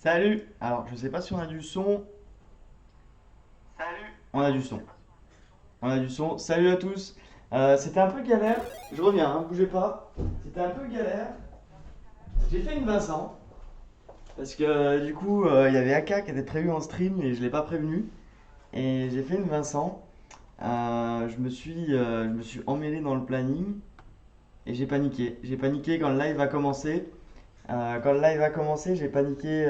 Salut! Alors, je sais pas si on a du son. Salut! On a du son. On a du son. Salut à tous. C'était un peu galère. Je reviens, hein, bougez pas. C'était un peu galère. J'ai fait une Vincent. Parce que du coup, il y avait AK qui était prévu en stream et je l'ai pas prévenu. Et j'ai fait une Vincent. Je me suis emmêlé dans le planning et j'ai paniqué. J'ai paniqué quand le live a commencé. Quand le live a commencé, j'ai paniqué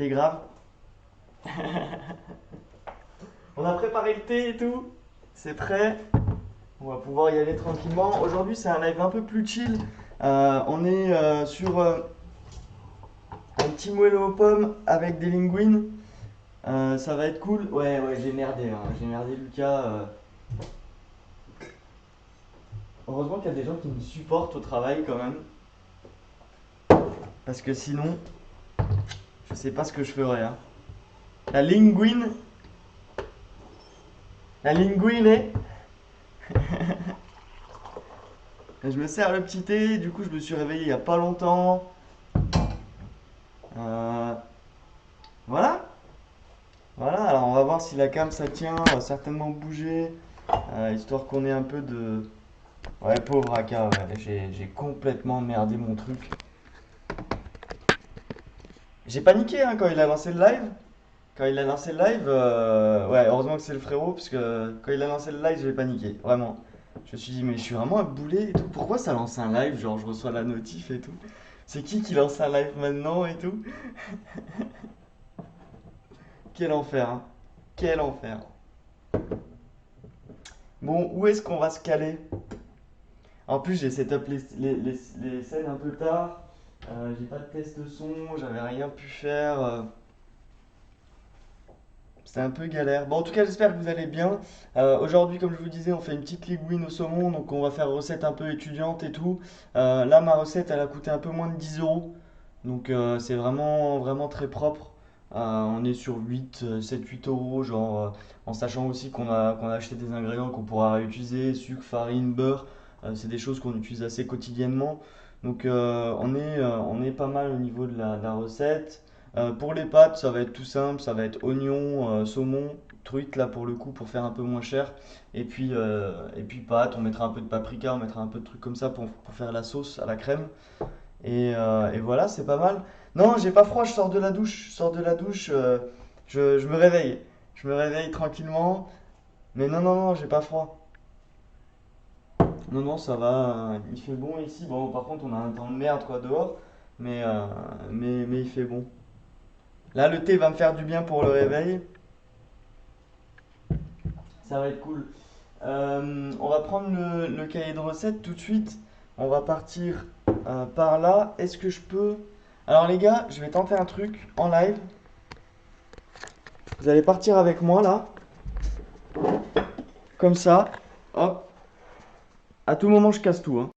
grave. On a préparé le thé et tout. C'est prêt. On va pouvoir y aller tranquillement. Aujourd'hui, c'est un live un peu plus chill. On est sur un petit moelleux aux pommes avec des linguines. Ça va être cool. Ouais, ouais, j'ai merdé, hein. J'ai merdé Lucas. Heureusement qu'il y a des gens qui me supportent au travail quand même. Parce que sinon, je sais pas ce que je ferais, hein. La linguine. La linguine. Je me sers le petit thé. Du coup, je me suis réveillé il y a pas longtemps. Euh, voilà. Voilà, alors on va voir si la cam ça tient, on va certainement bouger, histoire qu'on ait un peu de... Ouais, pauvre Aka, ouais, j'ai complètement merdé mon truc. J'ai paniqué hein, quand il a lancé le live. Quand il a lancé le live, ouais, heureusement que c'est le frérot, parce que quand il a lancé le live, j'ai paniqué, vraiment. Je me suis dit, mais je suis vraiment un boulet et tout. Pourquoi ça lance un live? Genre, je reçois la notif et tout. C'est qui lance un live maintenant et tout? Quel enfer, hein. Quel enfer. Bon, où est-ce qu'on va se caler? En plus, j'ai setup les scènes un peu tard. J'ai pas de test de son, j'avais rien pu faire. C'était un peu galère. Bon, en tout cas, j'espère que vous allez bien. Aujourd'hui, comme je vous disais, on fait une petite linguine au saumon. Donc, on va faire recette un peu étudiante et tout. Là, ma recette, elle a coûté un peu moins de 10 euros. Donc, c'est vraiment, vraiment très propre. On est sur 7-8 euros. Genre, en sachant aussi qu'on a acheté des ingrédients qu'on pourra réutiliser sucre, farine, beurre. C'est des choses qu'on utilise assez quotidiennement. Donc, on est pas mal au niveau de la recette. Pour les pâtes, ça va être tout simple, ça va être oignon, saumon, truite là pour le coup pour faire un peu moins cher. Et puis pâtes, on mettra un peu de paprika, on mettra un peu de trucs comme ça pour faire la sauce à la crème. Et voilà, c'est pas mal. Non, j'ai pas froid, je sors de la douche, je sors de la douche, je me réveille. Je me réveille tranquillement. Mais non, non, non, j'ai pas froid. Non, non, ça va, il fait bon ici. Bon, par contre, on a un temps de merde quoi dehors, mais il fait bon. Là, le thé va me faire du bien pour le réveil. Ça va être cool. On va prendre le cahier de recettes tout de suite. On va partir par là. Est-ce que je peux... Alors les gars, je vais tenter un truc en live. Vous allez partir avec moi là. Comme ça. Hop. À tout moment, je casse tout, hein.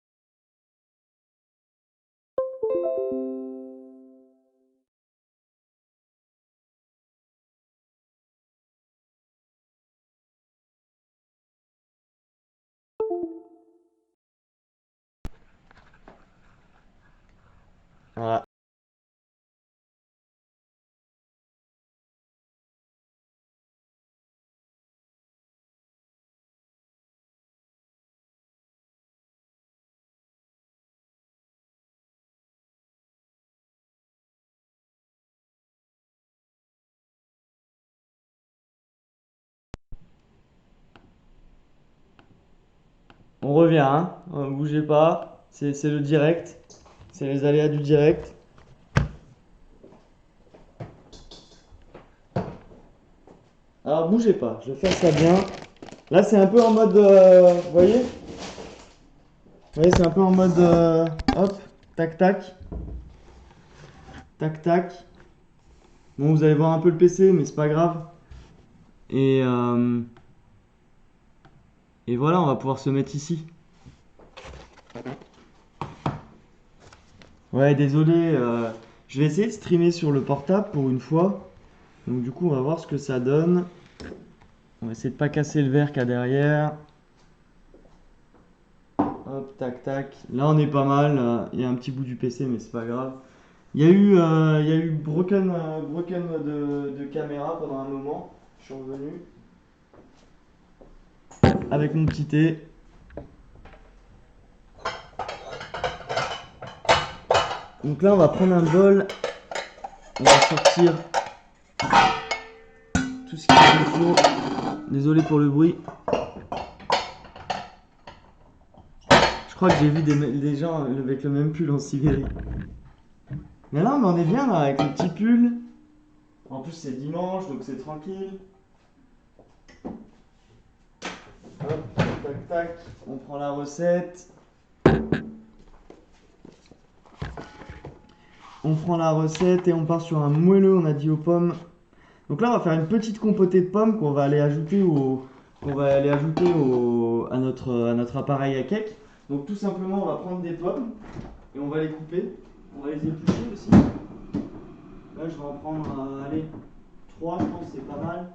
Voilà. On revient, hein. Bougez pas. C'est le direct. C'est les aléas du direct. Alors bougez pas. Je vais faire ça bien. Là, c'est un peu en mode... vous voyez? Vous voyez, c'est un peu en mode... hop. Tac, tac. Tac, tac. Bon, vous allez voir un peu le PC, mais c'est pas grave. Et, euh, et voilà, on va pouvoir se mettre ici. Ouais, désolé, je vais essayer de streamer sur le portable pour une fois. Donc du coup, on va voir ce que ça donne. On va essayer de pas casser le verre qu'il y a derrière. Hop, tac, tac. Là, on est pas mal. Il y a un petit bout du PC, mais c'est pas grave. Il y a eu broken de caméra pendant un moment. Je suis revenu avec mon petit thé. Donc là, on va prendre un bol. On va sortir tout ce qu'il nous faut. Désolé pour le bruit. Je crois que j'ai vu des gens avec le même pull en Sibérie. Mais là, on est bien là, avec le petit pull. En plus, c'est dimanche, donc c'est tranquille. Hop, tac, tac. On prend la recette. On prend la recette et on part sur un moelleux, on a dit aux pommes. Donc là, on va faire une petite compotée de pommes qu'on va aller ajouter à notre appareil à cake. Donc tout simplement, on va prendre des pommes et on va les couper. On va les éplucher aussi. Là, je vais en prendre, allez, 3, je pense, c'est pas mal.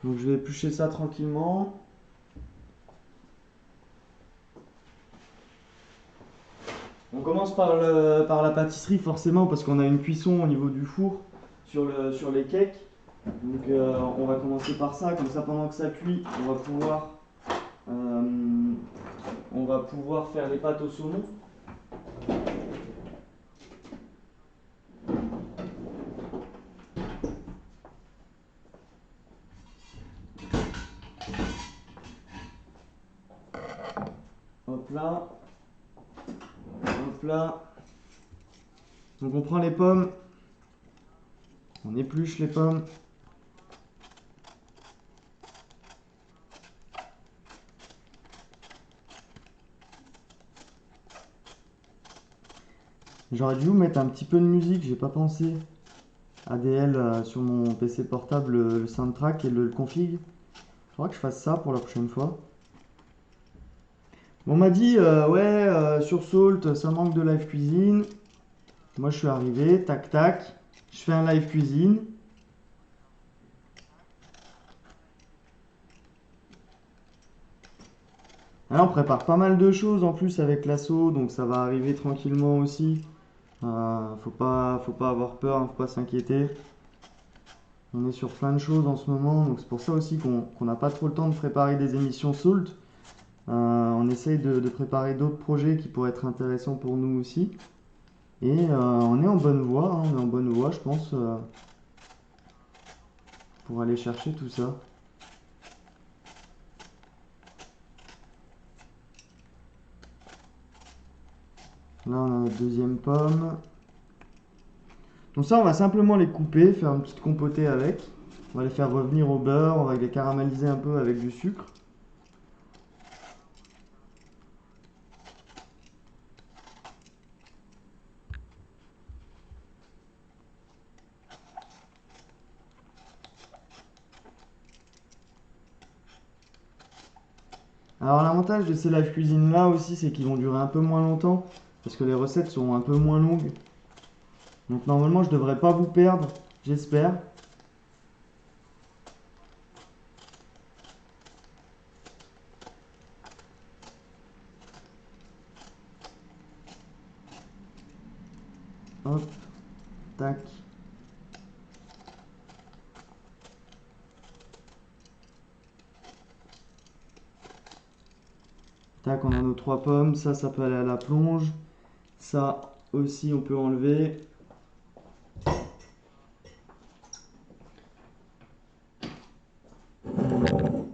Donc je vais éplucher ça tranquillement. On commence par la pâtisserie forcément parce qu'on a une cuisson au niveau du four sur les cakes. Donc on va commencer par ça, comme ça pendant que ça cuit, euh, on va pouvoir faire les pâtes au saumon. Hop là, hop là. Donc on prend les pommes, on épluche les pommes. J'aurais dû vous mettre un petit peu de musique, j'ai pas pensé. ADL sur mon PC portable, le soundtrack et le config. Faudra que je fasse ça pour la prochaine fois. On m'a dit, ouais, sur Salt, ça manque de live cuisine. Moi, je suis arrivé, tac, tac. Je fais un live cuisine. Là, on prépare pas mal de choses en plus avec l'assaut, donc ça va arriver tranquillement aussi. Faut pas avoir peur, hein, faut pas s'inquiéter. On est sur plein de choses en ce moment, donc c'est pour ça aussi qu'on n'a pas trop le temps de préparer des émissions Salt. On essaye de préparer d'autres projets qui pourraient être intéressants pour nous aussi. Et on est en bonne voie, hein, on est en bonne voie, je pense, pour aller chercher tout ça. Là, on a notre deuxième pomme. Donc ça, on va simplement les couper, faire une petite compotée avec. On va les faire revenir au beurre, on va les caraméliser un peu avec du sucre. Alors l'avantage de ces live cuisine là aussi, c'est qu'ils vont durer un peu moins longtemps, parce que les recettes sont un peu moins longues. Donc normalement, je devrais pas vous perdre, j'espère. Hop, tac. Tac, on a nos 3 pommes, ça peut aller à la plonge. Ça aussi, on peut enlever.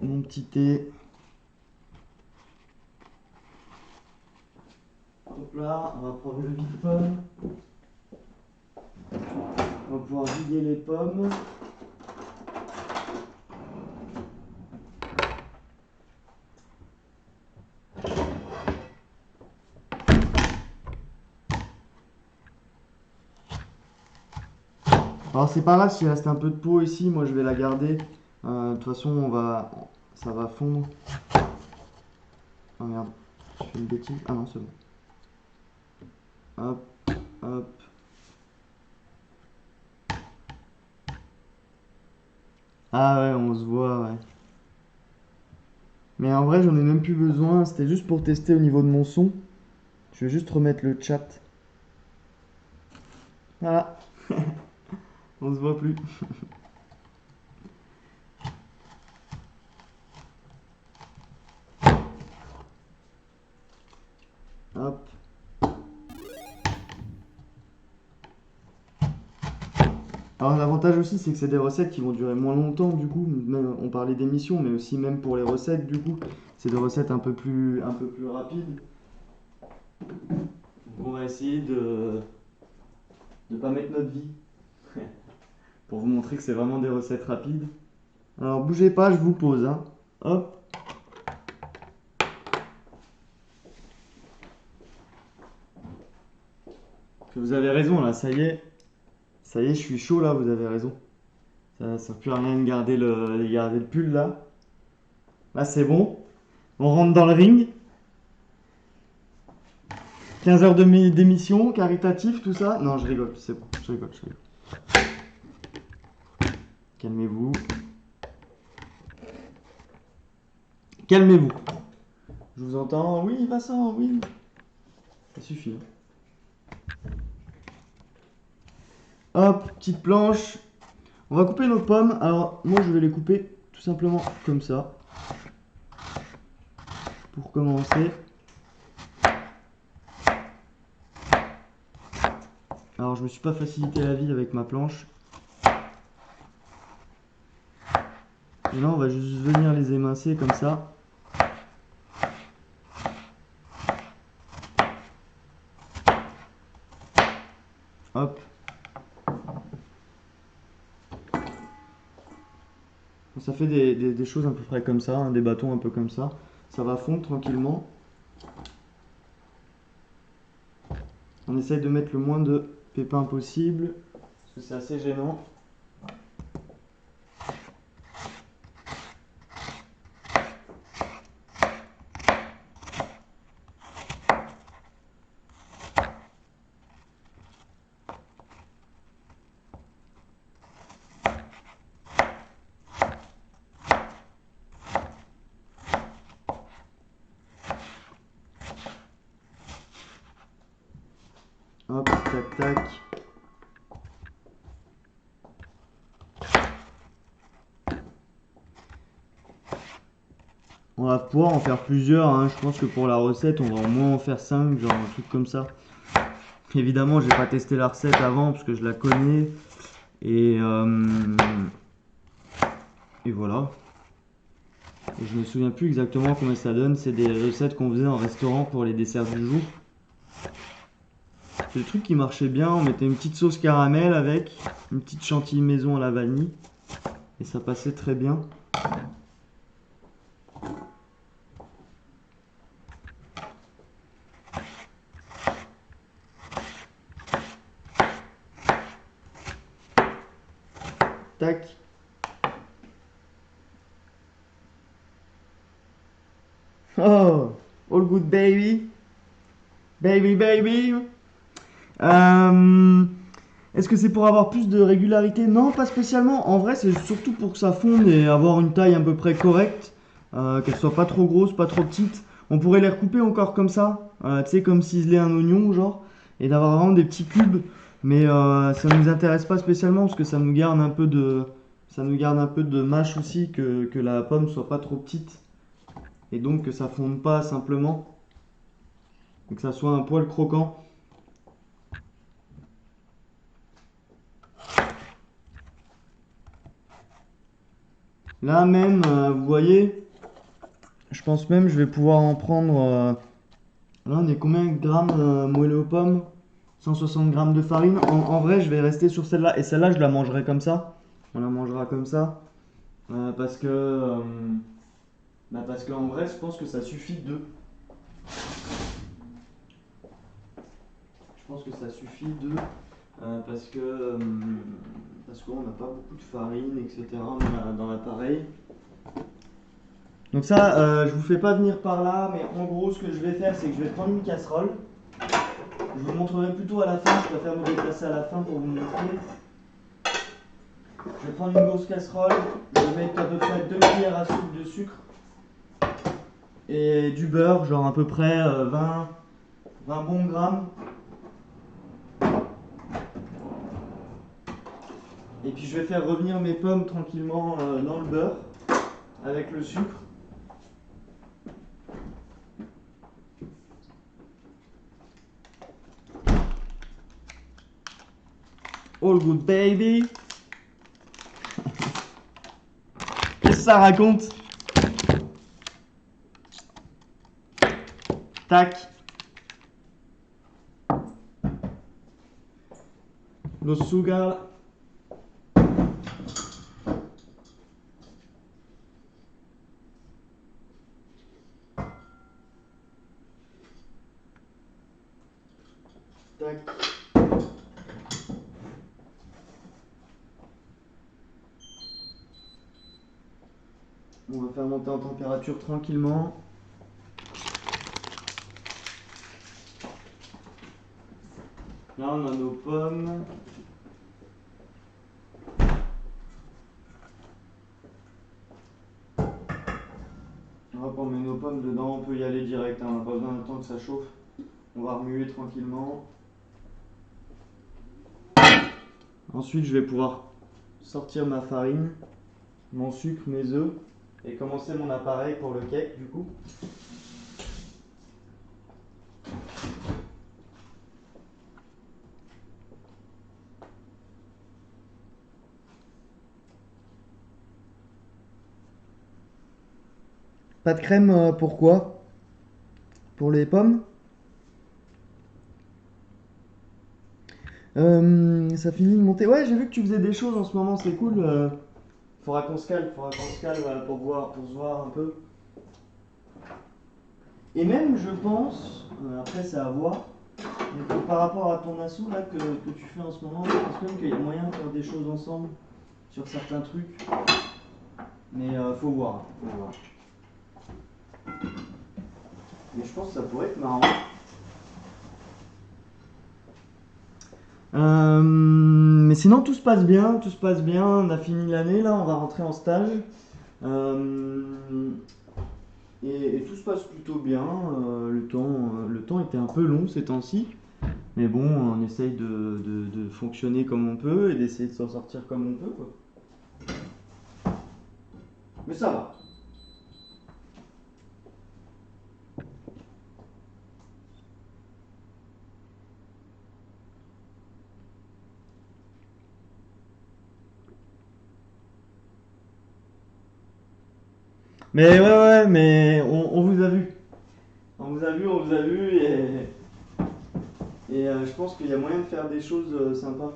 Mon petit thé. Hop là, on va prendre le vide-pomme. On va pouvoir vider les pommes. Alors c'est pas grave s'il reste un peu de peau ici, moi je vais la garder. De toute façon ça va fondre. Oh merde, je fais une bêtise. Ah non c'est bon. Hop, hop. Ah ouais, on se voit, ouais. Mais en vrai, j'en ai même plus besoin. C'était juste pour tester au niveau de mon son. Je vais juste remettre le chat. Voilà, on se voit plus. Hop. Alors l'avantage aussi, c'est que c'est des recettes qui vont durer moins longtemps du coup. Même, on parlait d'émissions, mais aussi même pour les recettes du coup. C'est des recettes un peu plus rapides. Donc on va essayer de ne pas mettre notre vie pour vous montrer que c'est vraiment des recettes rapides. Alors bougez pas, je vous pose. Hein. Hop. Vous avez raison là, ça y est. Ça y est, je suis chaud là, vous avez raison. Ça ne sert plus à rien de garder le pull là. Là c'est bon. On rentre dans le ring. 15 heures d'émission, caritatif, tout ça. Non, je rigole, c'est bon, je rigole, je rigole. Calmez-vous. Calmez-vous. Je vous entends. Oui, Vincent, oui. Ça suffit. Hop, petite planche. On va couper nos pommes. Alors, moi, je vais les couper tout simplement comme ça. Pour commencer. Alors, je me suis pas facilité la vie avec ma planche. Et là, on va juste venir les émincer comme ça. Hop. Ça fait des choses à peu près comme ça, hein, des bâtons un peu comme ça. Ça va fondre tranquillement. On essaye de mettre le moins de pépins possible, parce que c'est assez gênant. Hop, tac, tac. On va pouvoir en faire plusieurs, hein. Je pense que pour la recette, on va au moins en faire 5, genre un truc comme ça. Évidemment, j'ai pas testé la recette avant parce que je la connais. Et, et voilà. Et je me souviens plus exactement comment ça donne. C'est des recettes qu'on faisait en restaurant pour les desserts du jour. C'est le truc qui marchait bien. On mettait une petite sauce caramel avec, une petite chantilly maison à la vanille. Et ça passait très bien. Tac. Oh, all good baby. Baby, baby. Euh, Est-ce que c'est pour avoir plus de régularité? Non, pas spécialement. En vrai, c'est surtout pour que ça fonde et avoir une taille à peu près correcte. Qu'elle soit pas trop grosse, pas trop petite. On pourrait les recouper encore comme ça. Tu sais, comme ciseler un oignon, genre. Et d'avoir vraiment des petits cubes. Mais ça ne nous intéresse pas spécialement parce que ça nous garde un peu de, ça nous garde un peu de mâche aussi, que la pomme soit pas trop petite. Et donc que ça fonde pas simplement. Et que ça soit un poil croquant. Là même, vous voyez, je pense même je vais pouvoir en prendre. Là, on est combien de grammes moelleux aux pommes? 160 grammes de farine. En vrai, je vais rester sur celle-là. Et celle-là, je la mangerai comme ça. On la mangera comme ça. Parce que. Parce qu'en vrai, je pense que ça suffit de. Je pense que ça suffit de. Parce que. Parce qu'on n'a pas beaucoup de farine, etc. dans l'appareil. Donc ça, je vous fais pas venir par là, mais en gros, ce que je vais faire, c'est que je vais prendre une casserole. Je vous le montrerai plutôt à la fin, je préfère me déplacer à la fin pour vous montrer. Je vais prendre une grosse casserole, je vais mettre à peu près 2 cuillères à soupe de sucre. et du beurre, genre à peu près 20 bons grammes. Et puis je vais faire revenir mes pommes tranquillement dans le beurre avec le sucre. All good baby. Qu'est-ce que ça raconte? Tac. Los sugar. Tac. On va faire monter en température tranquillement. Là on a nos pommes. Hop, on met nos pommes dedans, on peut y aller direct, hein, on n'a pas besoin d'attendre que ça chauffe. On va remuer tranquillement. Ensuite, je vais pouvoir sortir ma farine, mon sucre, mes œufs et commencer mon appareil pour le cake du coup. Pas de crème, pourquoi? Pour les pommes? Ça finit de monter. Ouais, j'ai vu que tu faisais des choses en ce moment, c'est cool. Faudra qu'on se cale pour se voir un peu. Et même, je pense, après c'est à voir, mais par rapport à ton assaut là que tu fais en ce moment, je pense même qu'il y a moyen de faire des choses ensemble sur certains trucs. Mais faut voir, faut voir. Mais je pense que ça pourrait être marrant. Mais sinon tout se passe bien, tout se passe bien. On a fini l'année là, on va rentrer en stage. Euh, et tout se passe plutôt bien. Le temps était un peu long ces temps-ci. Mais bon, on essaye de fonctionner comme on peut et d'essayer de s'en sortir comme on peut, quoi. Mais ça va. Mais ouais, mais on vous a vu. On vous a vu et je pense qu'il y a moyen de faire des choses sympas.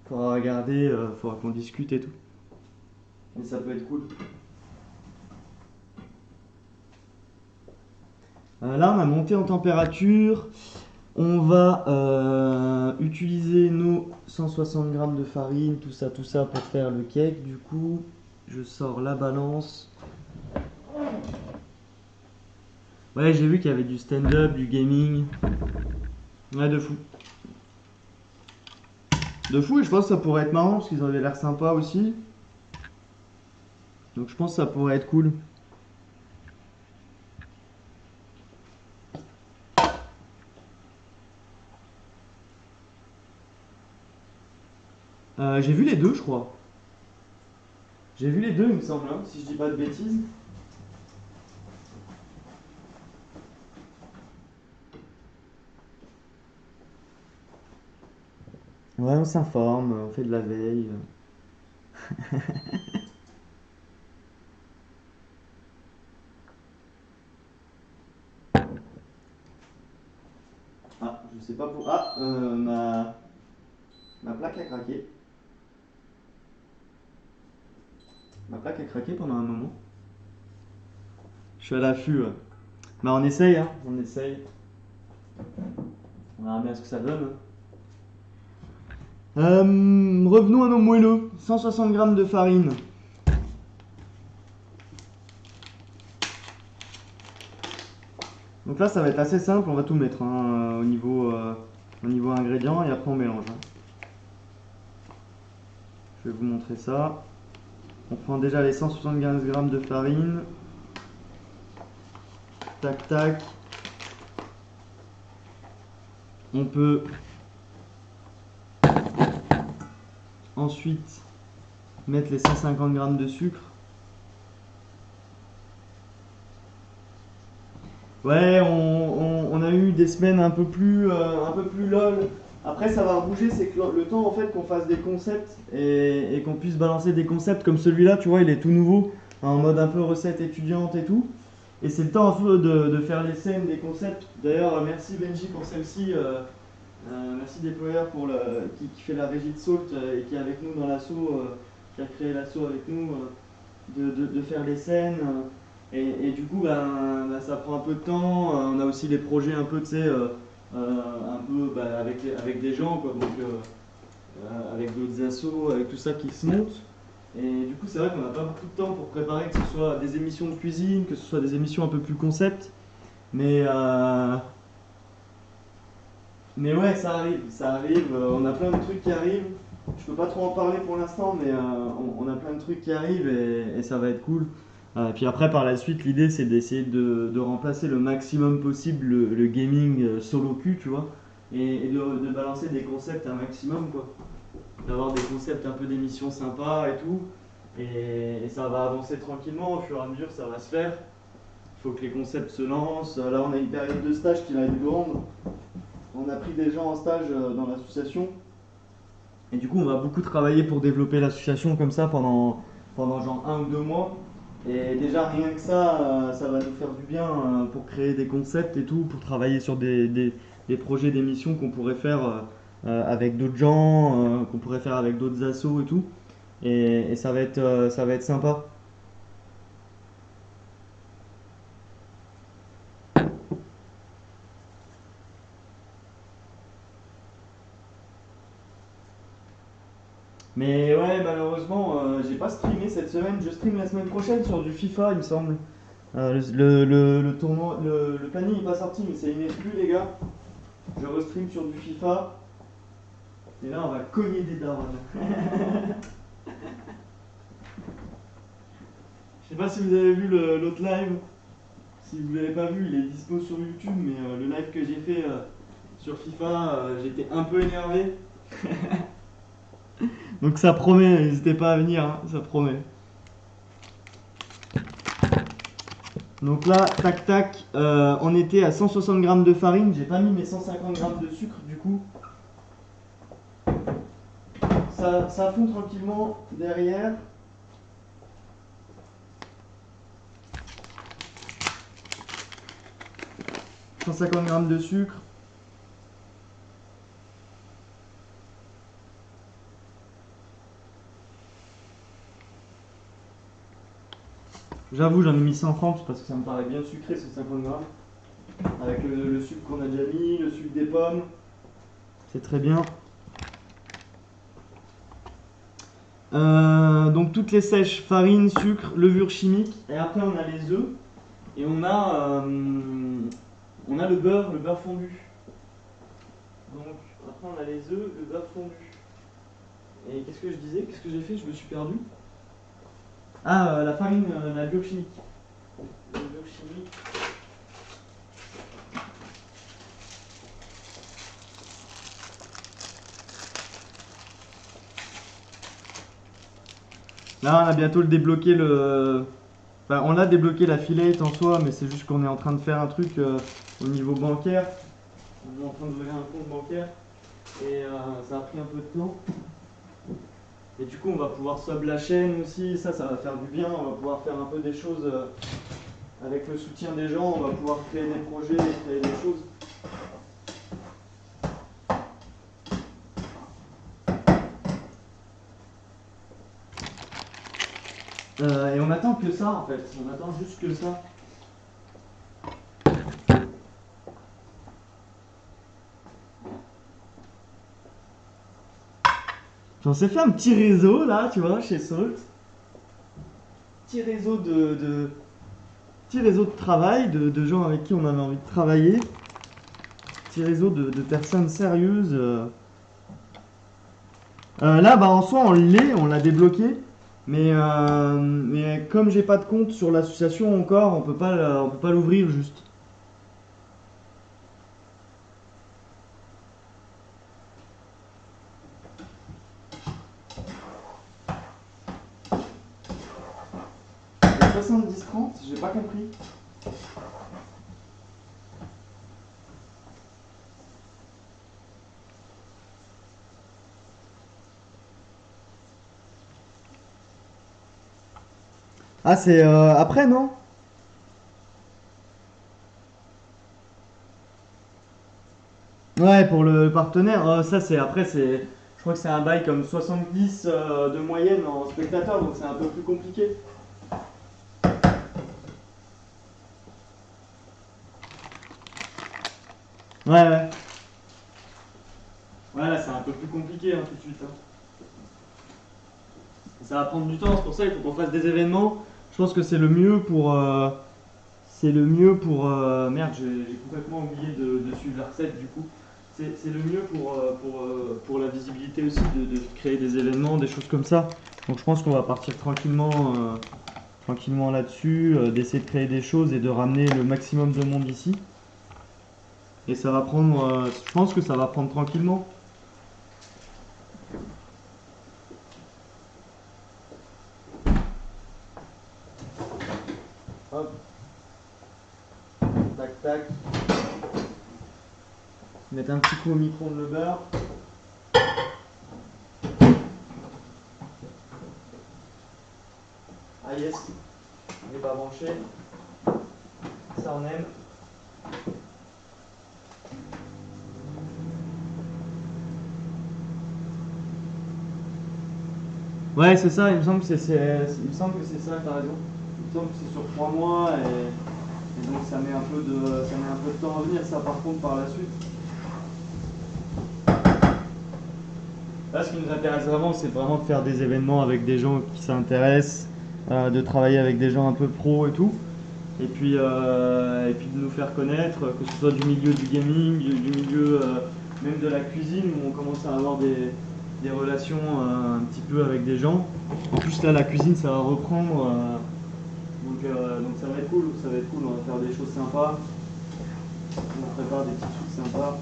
Faudra regarder, faudra qu'on discute et tout. Et ça peut être cool. Là, on a monté en température. On va utiliser nos 160 grammes de farine, tout ça pour faire le cake. Du coup, je sors la balance. Ouais, j'ai vu qu'il y avait du stand-up, du gaming. Ouais, de fou. De fou, et je pense que ça pourrait être marrant parce qu'ils avaient l'air sympas aussi. Donc je pense que ça pourrait être cool. J'ai vu les deux, je crois. J'ai vu les deux, il me semble, hein, si je dis pas de bêtises. Ouais, on s'informe, on fait de la veille. Ah, je sais pas pour. Ah, ma plaque a craqué. Ma plaque a craqué pendant un moment. Je suis à l'affût. Ouais. Bah, on essaye, hein, on essaye. On verra bien ce que ça donne. Revenons à nos moelleux. 160 grammes de farine. Donc là, ça va être assez simple. On va tout mettre hein, au niveau ingrédients et après on mélange. Hein. Je vais vous montrer ça. On prend déjà les 175 grammes de farine. tac, tac. On peut ensuite mettre les 150 grammes de sucre. Ouais, on a eu des semaines un peu plus lol. Après, ça va bouger, c'est que le temps en fait qu'on fasse des concepts et qu'on puisse balancer des concepts comme celui-là, tu vois, il est tout nouveau, en mode un peu recette étudiante et tout. Et c'est le temps un peu de faire les scènes, des concepts. D'ailleurs, merci Benji pour celle-ci. Merci Déployeur pour qui fait la régie de Salt et qui est avec nous dans l'assaut, qui a créé l'assaut avec nous, de faire les scènes. Et du coup, ça prend un peu de temps. On a aussi les projets un peu, tu sais, un peu avec des gens, quoi, donc avec d'autres assos, avec tout ça qui se monte. Et du coup, c'est vrai qu'on n'a pas beaucoup de temps pour préparer, que ce soit des émissions de cuisine, que ce soit des émissions un peu plus concept. Mais ouais, ça arrive, on a plein de trucs qui arrivent. Je peux pas trop en parler pour l'instant, mais on a plein de trucs qui arrivent et ça va être cool. Puis après, par la suite, l'idée c'est d'essayer de remplacer le maximum possible le gaming solo cul, tu vois, et de balancer des concepts un maximum, quoi. D'avoir des concepts un peu d'émissions sympas et tout. Et ça va avancer tranquillement, au fur et à mesure, ça va se faire. Il faut que les concepts se lancent. Là, on a une période de stage qui va être grande. On a pris des gens en stage dans l'association. Et du coup, on va beaucoup travailler pour développer l'association comme ça pendant genre 1 ou 2 mois. Et déjà, rien que ça va nous faire du bien pour créer des concepts et tout, pour travailler sur des projets d'émissions qu'on pourrait faire avec d'autres gens, qu'on pourrait faire avec d'autres assos et tout. Et ça va être sympa. Mais ouais, malheureusement, j'ai pas streamé cette semaine. Je stream la semaine prochaine sur du FIFA, il me semble. Le tournoi, le planning n'est pas sorti, mais c'est une exclue, les gars. Je restream sur du FIFA. Et là, on va cogner des darons. Je sais pas si vous avez vu l'autre live. Si vous l'avez pas vu, il est dispo sur YouTube. Mais le live que j'ai fait sur FIFA, j'étais un peu énervé. Donc ça promet, n'hésitez pas à venir, hein, ça promet. Donc là, tac tac, on était à 160 grammes de farine, j'ai pas mis mes 150 grammes de sucre du coup. Ça fond tranquillement derrière. « 150 grammes de sucre. J'avoue, j'en ai mis 130 parce que ça me paraît bien sucré, ces 50 grammes. Avec le sucre qu'on a déjà mis, le sucre des pommes. C'est très bien. Donc toutes les sèches, farine, sucre, levure chimique. Et après on a les œufs. Et on a le beurre fondu. Donc après on a les œufs, le beurre fondu. Et qu'est-ce que je disais? Qu'est-ce que j'ai fait? Je me suis perdu. Ah, la farine, la levure chimique. La levure chimique. Là, on a bientôt le débloqué Enfin, on l'a débloqué la filette en soi, mais c'est juste qu'on est en train de faire un truc au niveau bancaire. On est en train d'ouvrir un compte bancaire et ça a pris un peu de temps. Et du coup, on va pouvoir sub la chaîne aussi. Ça va faire du bien. On va pouvoir faire un peu des choses avec le soutien des gens. On va pouvoir créer des projets, créer des choses. Et on attend que ça en fait, on attend juste que ça. On s'est fait un petit réseau là, tu vois, chez Salt. Petit réseau petit réseau de travail, de gens avec qui on avait envie de travailler. Petit réseau de personnes sérieuses. Là, en soi, on l'a débloqué. Mais comme j'ai pas de compte sur l'association encore, on peut pas l'ouvrir juste. 10-30, j'ai pas compris. Ah, c'est après, non? Ouais, pour le partenaire, ça c'est après, je crois que c'est un bail comme 70 de moyenne en spectateur, donc c'est un peu plus compliqué. Ouais, ouais. Ouais, là c'est un peu plus compliqué hein, tout de suite, hein. Ça va prendre du temps, c'est pour ça qu'il faut qu'on fasse des événements. Je pense que c'est le mieux pour. Merde, j'ai complètement oublié de suivre la recette du coup. C'est le mieux pour la visibilité aussi de créer des événements, des choses comme ça. Donc je pense qu'on va partir tranquillement là-dessus, d'essayer de créer des choses et de ramener le maximum de monde ici. Et ça va prendre, je pense que ça va prendre tranquillement. Hop, tac tac. Mettre un petit coup au micro-ondes le beurre. Ah yes, on n'est pas branché. Ça on aime. Ouais, c'est ça, il me semble que il me semble que c'est ça, t'as raison. Il me semble que c'est sur 3 mois et donc ça met un peu de temps à venir, ça par contre par la suite. Là, ce qui nous intéresse vraiment, c'est vraiment de faire des événements avec des gens qui s'intéressent, de travailler avec des gens un peu pros et tout. Et puis de nous faire connaître, que ce soit du milieu du gaming, du milieu même de la cuisine, où on commence à avoir des relations un petit peu avec des gens. En plus là, la cuisine, ça va reprendre, donc ça va être cool, on va faire des choses sympas, on prépare des petits trucs sympas.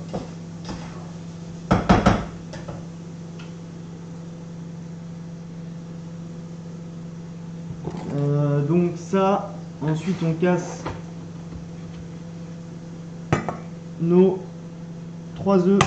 Donc ça, ensuite on casse nos 3 œufs.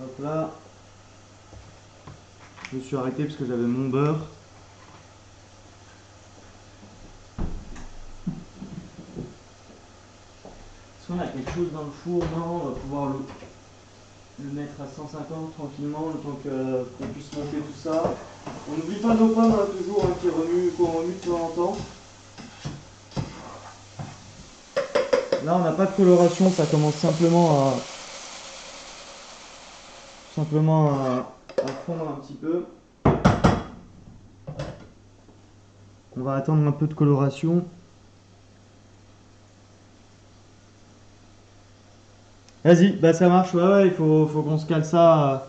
Hop là. Je me suis arrêté parce que j'avais mon beurre. Est-ce qu'on a quelque chose dans le four? Non, on va pouvoir le mettre à 150 tranquillement, le temps qu'on puisse monter tout ça. On n'oublie pas nos pommes hein, toujours, hein, qu'on remue de temps en temps. Là, on n'a pas de coloration, ça commence simplement à fondre un petit peu. On va attendre un peu de coloration. Vas-y, bah ça marche, ouais, faut qu'on se cale ça.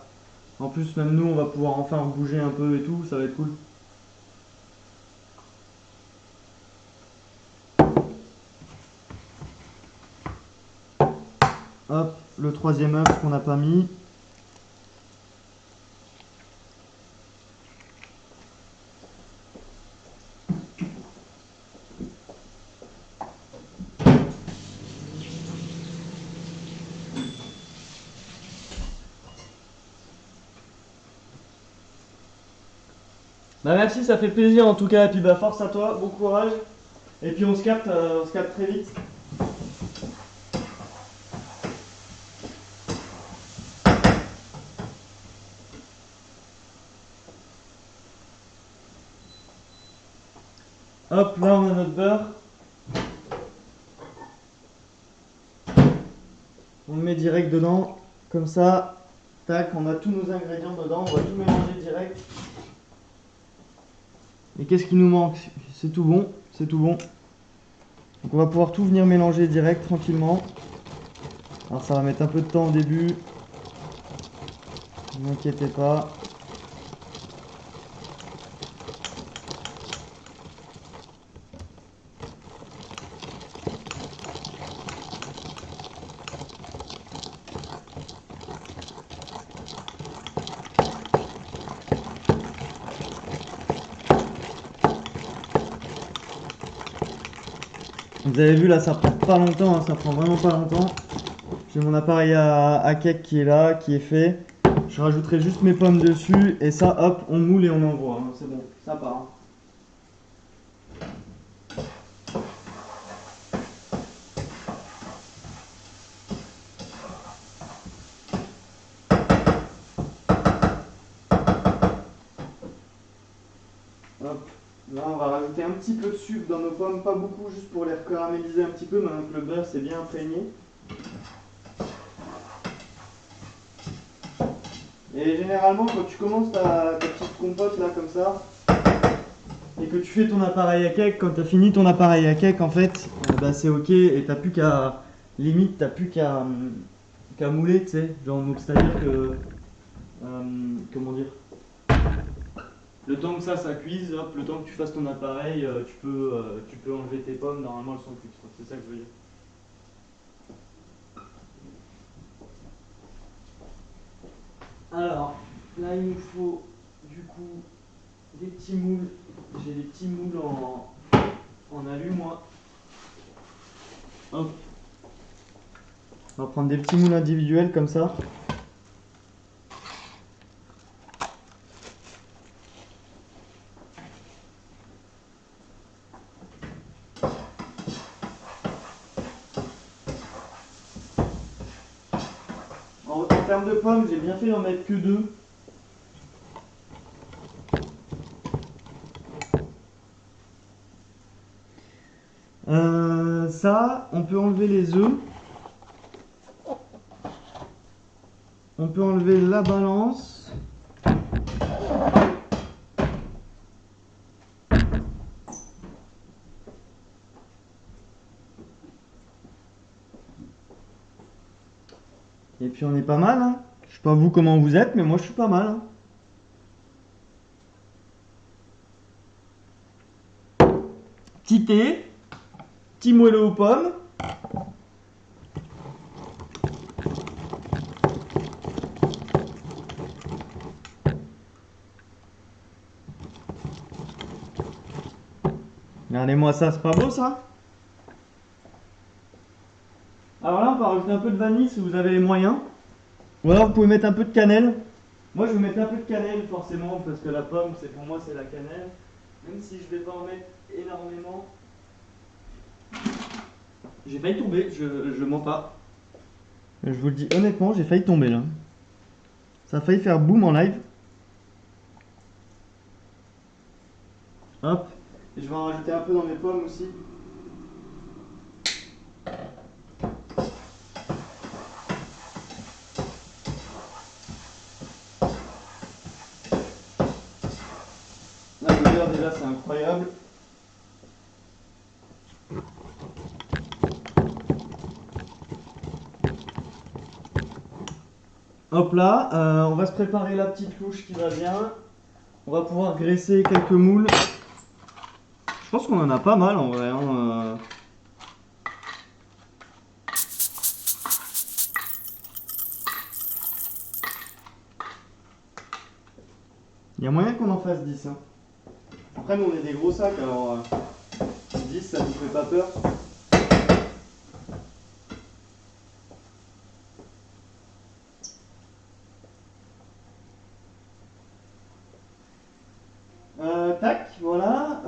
En plus, même nous, on va pouvoir enfin bouger un peu et tout, ça va être cool. Hop, le troisième œuf qu'on n'a pas mis. Bah merci, ça fait plaisir en tout cas, et puis bah force à toi, bon courage. Et puis on se capte très vite. Hop, là on a notre beurre. On le met direct dedans, comme ça. Tac, on a tous nos ingrédients dedans, on va tout mélanger direct. Et qu'est-ce qui nous manque? C'est tout bon, c'est tout bon. Donc on va pouvoir tout venir mélanger direct, tranquillement. Alors ça va mettre un peu de temps au début. Ne vous inquiétez pas. Vous avez vu là, ça prend pas longtemps, hein, ça prend vraiment pas longtemps. J'ai mon appareil à cake qui est là, qui est fait. Je rajouterai juste mes pommes dessus et ça, hop, on moule et on envoie, hein. C'est bon, ça part, hein. Hop. Là, on va rajouter un petit peu de sucre dans nos pommes, pas beaucoup, juste pour les caraméliser un petit peu, maintenant que le beurre s'est bien imprégné. Et généralement, quand tu commences ta petite compote là, comme ça, et que tu fais ton appareil à cake, quand tu as fini ton appareil à cake, en fait, bah, c'est ok, et t'as plus qu'à. Limite, t'as plus qu'à mouler, tu sais. Genre, donc c'est-à-dire que. Comment dire? Le temps que ça cuise, hop, le temps que tu fasses ton appareil, tu peux enlever tes pommes, normalement elles sont cuites, quoi. C'est ça que je veux dire. Alors, là il nous faut du coup des petits moules. J'ai des petits moules en alu, moi. Hop. On va prendre des petits moules individuels comme ça. En termes de pommes, j'ai bien fait d'en mettre que deux. Ça, on peut enlever les œufs. On peut enlever la balance. Et puis on est pas mal, hein. Je sais pas vous comment vous êtes, mais moi je suis pas mal, hein. Petit thé, petit moelleux aux pommes. Regardez-moi ça, c'est pas beau ça? Alors là, on peut rajouter un peu de vanille si vous avez les moyens. Ou alors vous pouvez mettre un peu de cannelle. Moi je vais mettre un peu de cannelle forcément parce que la pomme, c'est pour moi c'est la cannelle. Même si je vais pas en mettre énormément. J'ai failli tomber, je mens pas. Je vous le dis honnêtement, j'ai failli tomber là. Ça a failli faire boum en live. Hop. Et je vais en rajouter un peu dans mes pommes aussi. Là, le beurre déjà c'est incroyable. Hop là, on va se préparer la petite louche qui va bien. On va pouvoir graisser quelques moules. Je pense qu'on en a pas mal en vrai, hein. Il y a moyen qu'on en fasse 10, hein. Après, nous on est des gros sacs, alors 10 ça nous fait pas peur. Tac, voilà.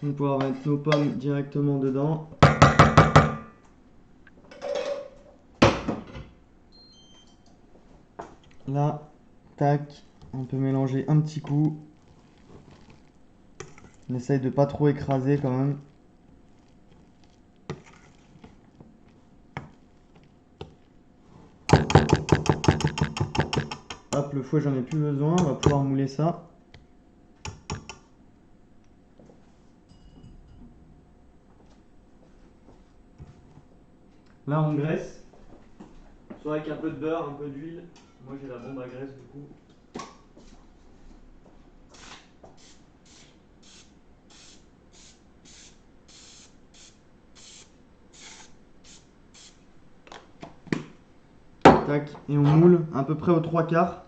On va pouvoir mettre nos pommes directement dedans. Là, tac, on peut mélanger un petit coup. On essaye de pas trop écraser quand même. Hop, le fouet j'en ai plus besoin, on va pouvoir mouler ça. Là on graisse, soit avec un peu de beurre, un peu d'huile. Moi j'ai la bombe à graisse du coup. Tac, et on moule à peu près aux 3/4.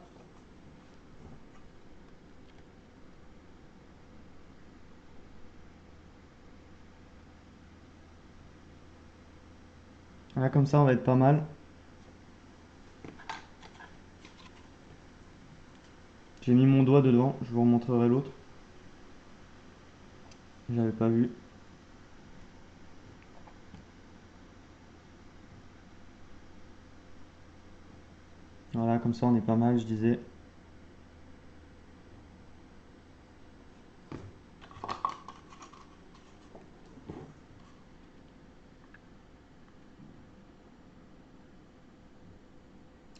Là, comme ça, on va être pas mal. J'ai mis mon doigt dedans, je vous remontrerai l'autre. J'avais pas vu. Voilà, comme ça, on est pas mal, je disais.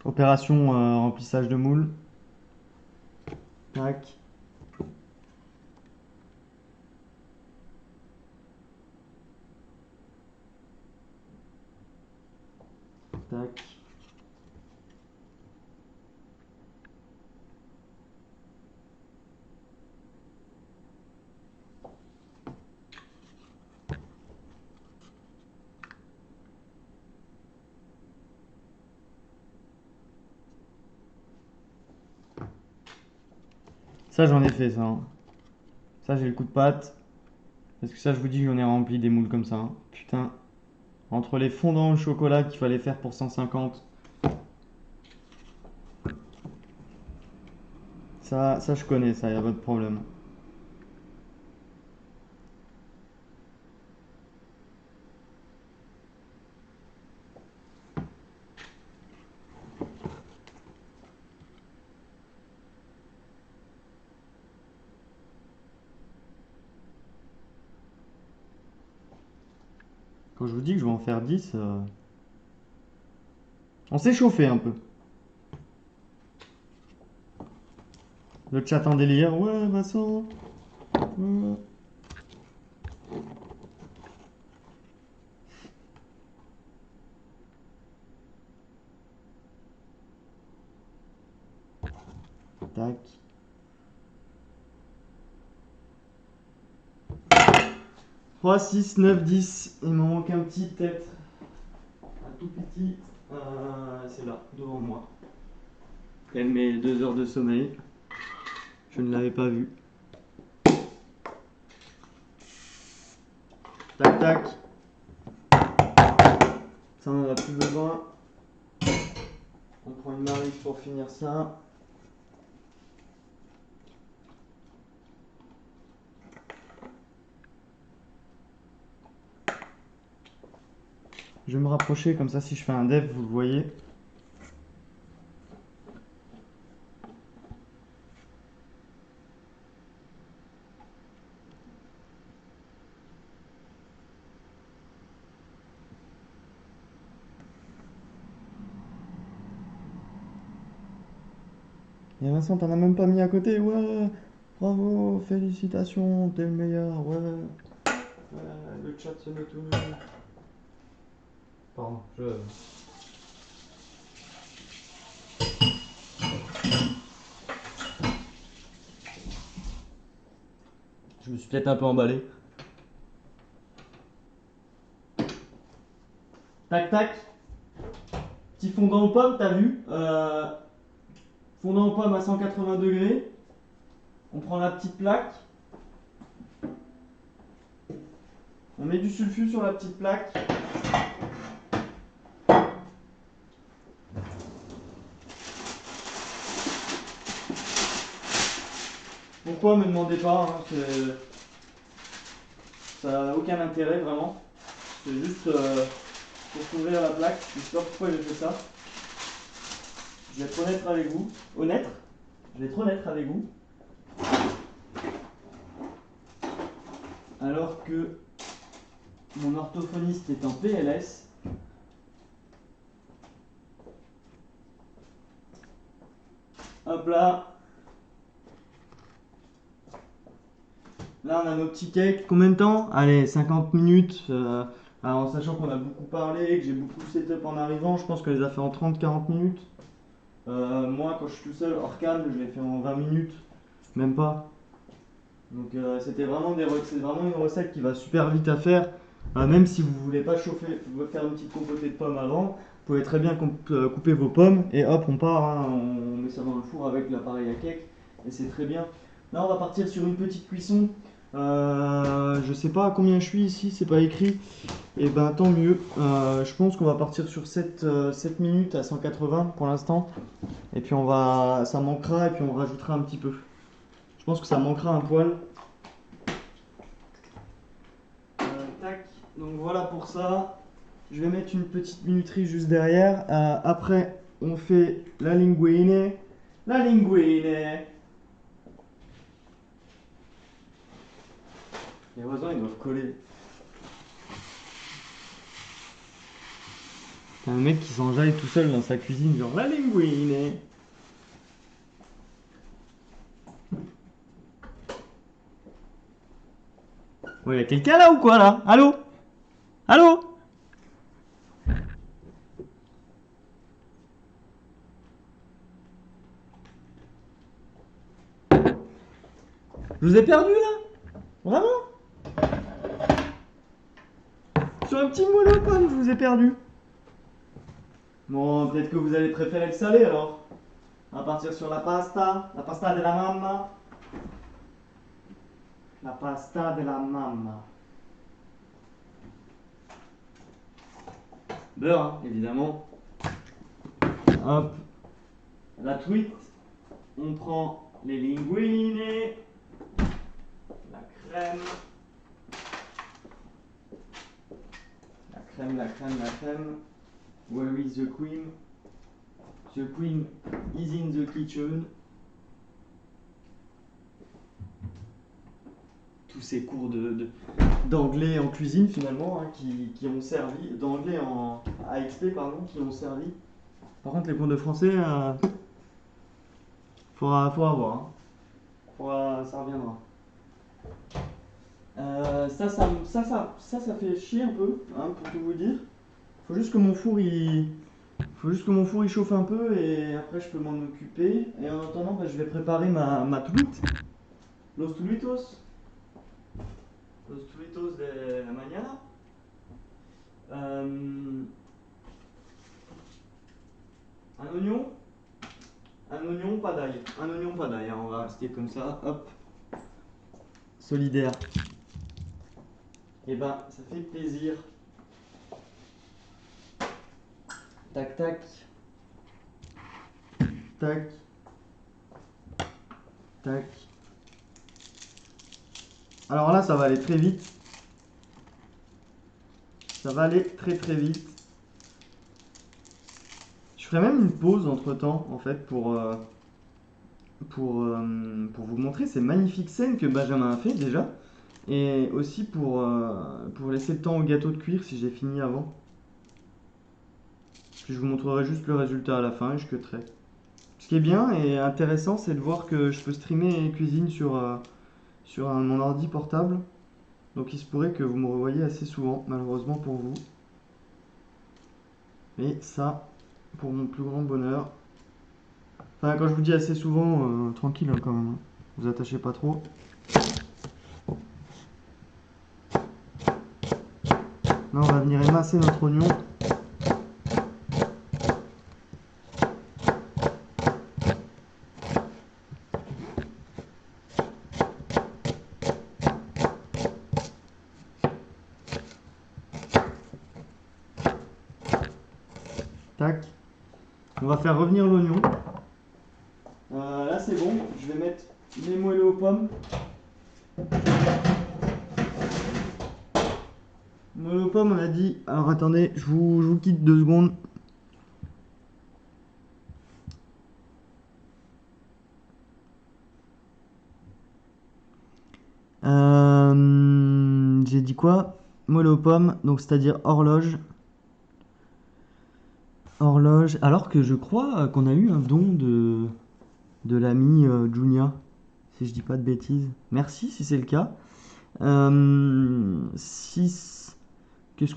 Opération remplissage de moule. Tac. Tac. Ça, j'en ai fait ça, hein. Ça, j'ai le coup de patte. Parce que ça, je vous dis, j'en ai rempli des moules comme ça, hein. Putain. Entre les fondants au chocolat qu'il fallait faire pour 150. Ça je connais, ça, y a pas de problème. Quand je vous dis que je vais en faire 10, on s'est chauffé un peu. Le chat en délire. Ouais, Vincent. Ouais. Tac. 3, 6, 9, 10. Il m'en manque un petit, peut-être. Un tout petit. C'est là, devant moi. Et mes 2 heures de sommeil. Je ne l'avais pas vu. Tac, tac. Ça, on n'en a plus besoin. On prend une Maris pour finir ça. Je vais me rapprocher, comme ça, si je fais un dev, vous le voyez. Et Vincent, t'en as même pas mis à côté. Ouais, bravo, félicitations, t'es le meilleur. Ouais, le chat se met tout nu. Pardon, je me suis peut-être un peu emballé. Tac, tac. Petit fondant aux pommes, t'as vu? Fondant aux pommes à 180 degrés. On prend la petite plaque. On met du sulfure sur la petite plaque. Pourquoi, me demandez pas, hein, ça n'a aucun intérêt vraiment. C'est juste pour couvrir la plaque. Je sais pas pourquoi j'ai fait ça. Je vais être honnête avec vous. Honnête? Je vais être honnête avec vous. Alors que mon orthophoniste est en PLS. Hop là. Là, on a nos petits cakes. Combien de temps? Allez, 50 minutes. Alors, en sachant qu'on a beaucoup parlé, que j'ai beaucoup setup en arrivant, je pense que les a fait en 30-40 minutes. Moi, quand je suis tout seul hors cam, je l'ai fait en 20 minutes. Même pas. Donc, c'était vraiment c'est vraiment une recette qui va super vite à faire. Même si vous voulez pas chauffer, vous voulez faire une petite compotée de pommes avant, Vous pouvez très bien couper vos pommes et hop, on part, hein, on met ça dans le four avec l'appareil à cake et c'est très bien. Là, on va partir sur une petite cuisson. Je sais pas à combien je suis ici, c'est pas écrit. Et ben tant mieux. Je pense qu'on va partir sur 7 minutes à 180 pour l'instant. Et puis ça manquera et puis on rajoutera un petit peu. Je pense que ça manquera un poil. Tac. Donc voilà pour ça. Je vais mettre une petite minuterie juste derrière. Après, on fait la linguine. La linguine. Les voisins, ils doivent coller. T'as un mec qui s'enjaille tout seul dans sa cuisine, genre la linguine. Ouais, y'a quelqu'un là ou quoi là? Allô? Allô? Je vous ai perdu là? Vraiment? Sur un petit moelleux aux pommes, je vous ai perdu. Bon, peut-être que vous allez préférer le salé alors. On va partir sur la pasta de la mamma. La pasta de la mamma. Beurre, hein, évidemment. Hop. La truite. On prend les linguine. La crème. La crème, la crème, la crème. Where is the queen? The queen is in the kitchen. Tous ces cours d'anglais en cuisine finalement, hein, qui ont servi, d'anglais en AXP pardon, qui ont servi. Par contre les cours de français, faudra voir, hein. Ça reviendra. Ça fait chier un peu, hein, pour tout vous dire. Faut juste que mon four il chauffe un peu et après je peux m'en occuper. Et en attendant, bah, je vais préparer ma truite. Los tulitos. Los tulitos de la mañana. Un oignon. Un oignon, pas d'ail. Un oignon, pas d'ail, hein. On va rester comme ça. Hop. Solidaire. Et ben, ça fait plaisir. Tac, tac. Tac. Tac. Alors là, ça va aller très vite. Ça va aller très très vite. Je ferai même une pause entre temps, en fait, pour vous montrer ces magnifiques scènes que Benjamin a fait déjà. Et aussi pour laisser le temps au gâteau de cuire si j'ai fini avant. Puis je vous montrerai juste le résultat à la fin et je cutterai. Ce qui est bien et intéressant, c'est de voir que je peux streamer cuisine sur mon ordi portable. Donc il se pourrait que vous me revoyiez assez souvent, malheureusement pour vous. Mais ça, pour mon plus grand bonheur. Enfin, quand je vous dis assez souvent, tranquille hein, quand même. Hein. Vous attachez pas trop. Là, on va venir émasser notre oignon. Tac. On va faire revenir l'oignon. Là, c'est bon. Je vais mettre les moelleux aux pommes. Moelleux aux pommes, on a dit. Alors attendez, je vous quitte 2 secondes. J'ai dit quoi? Moelleux aux pommes, donc c'est-à-dire horloge. Horloge. Alors que je crois qu'on a eu un don de l'ami Junia, si je dis pas de bêtises. Merci si c'est le cas. 6. Qu'est-ce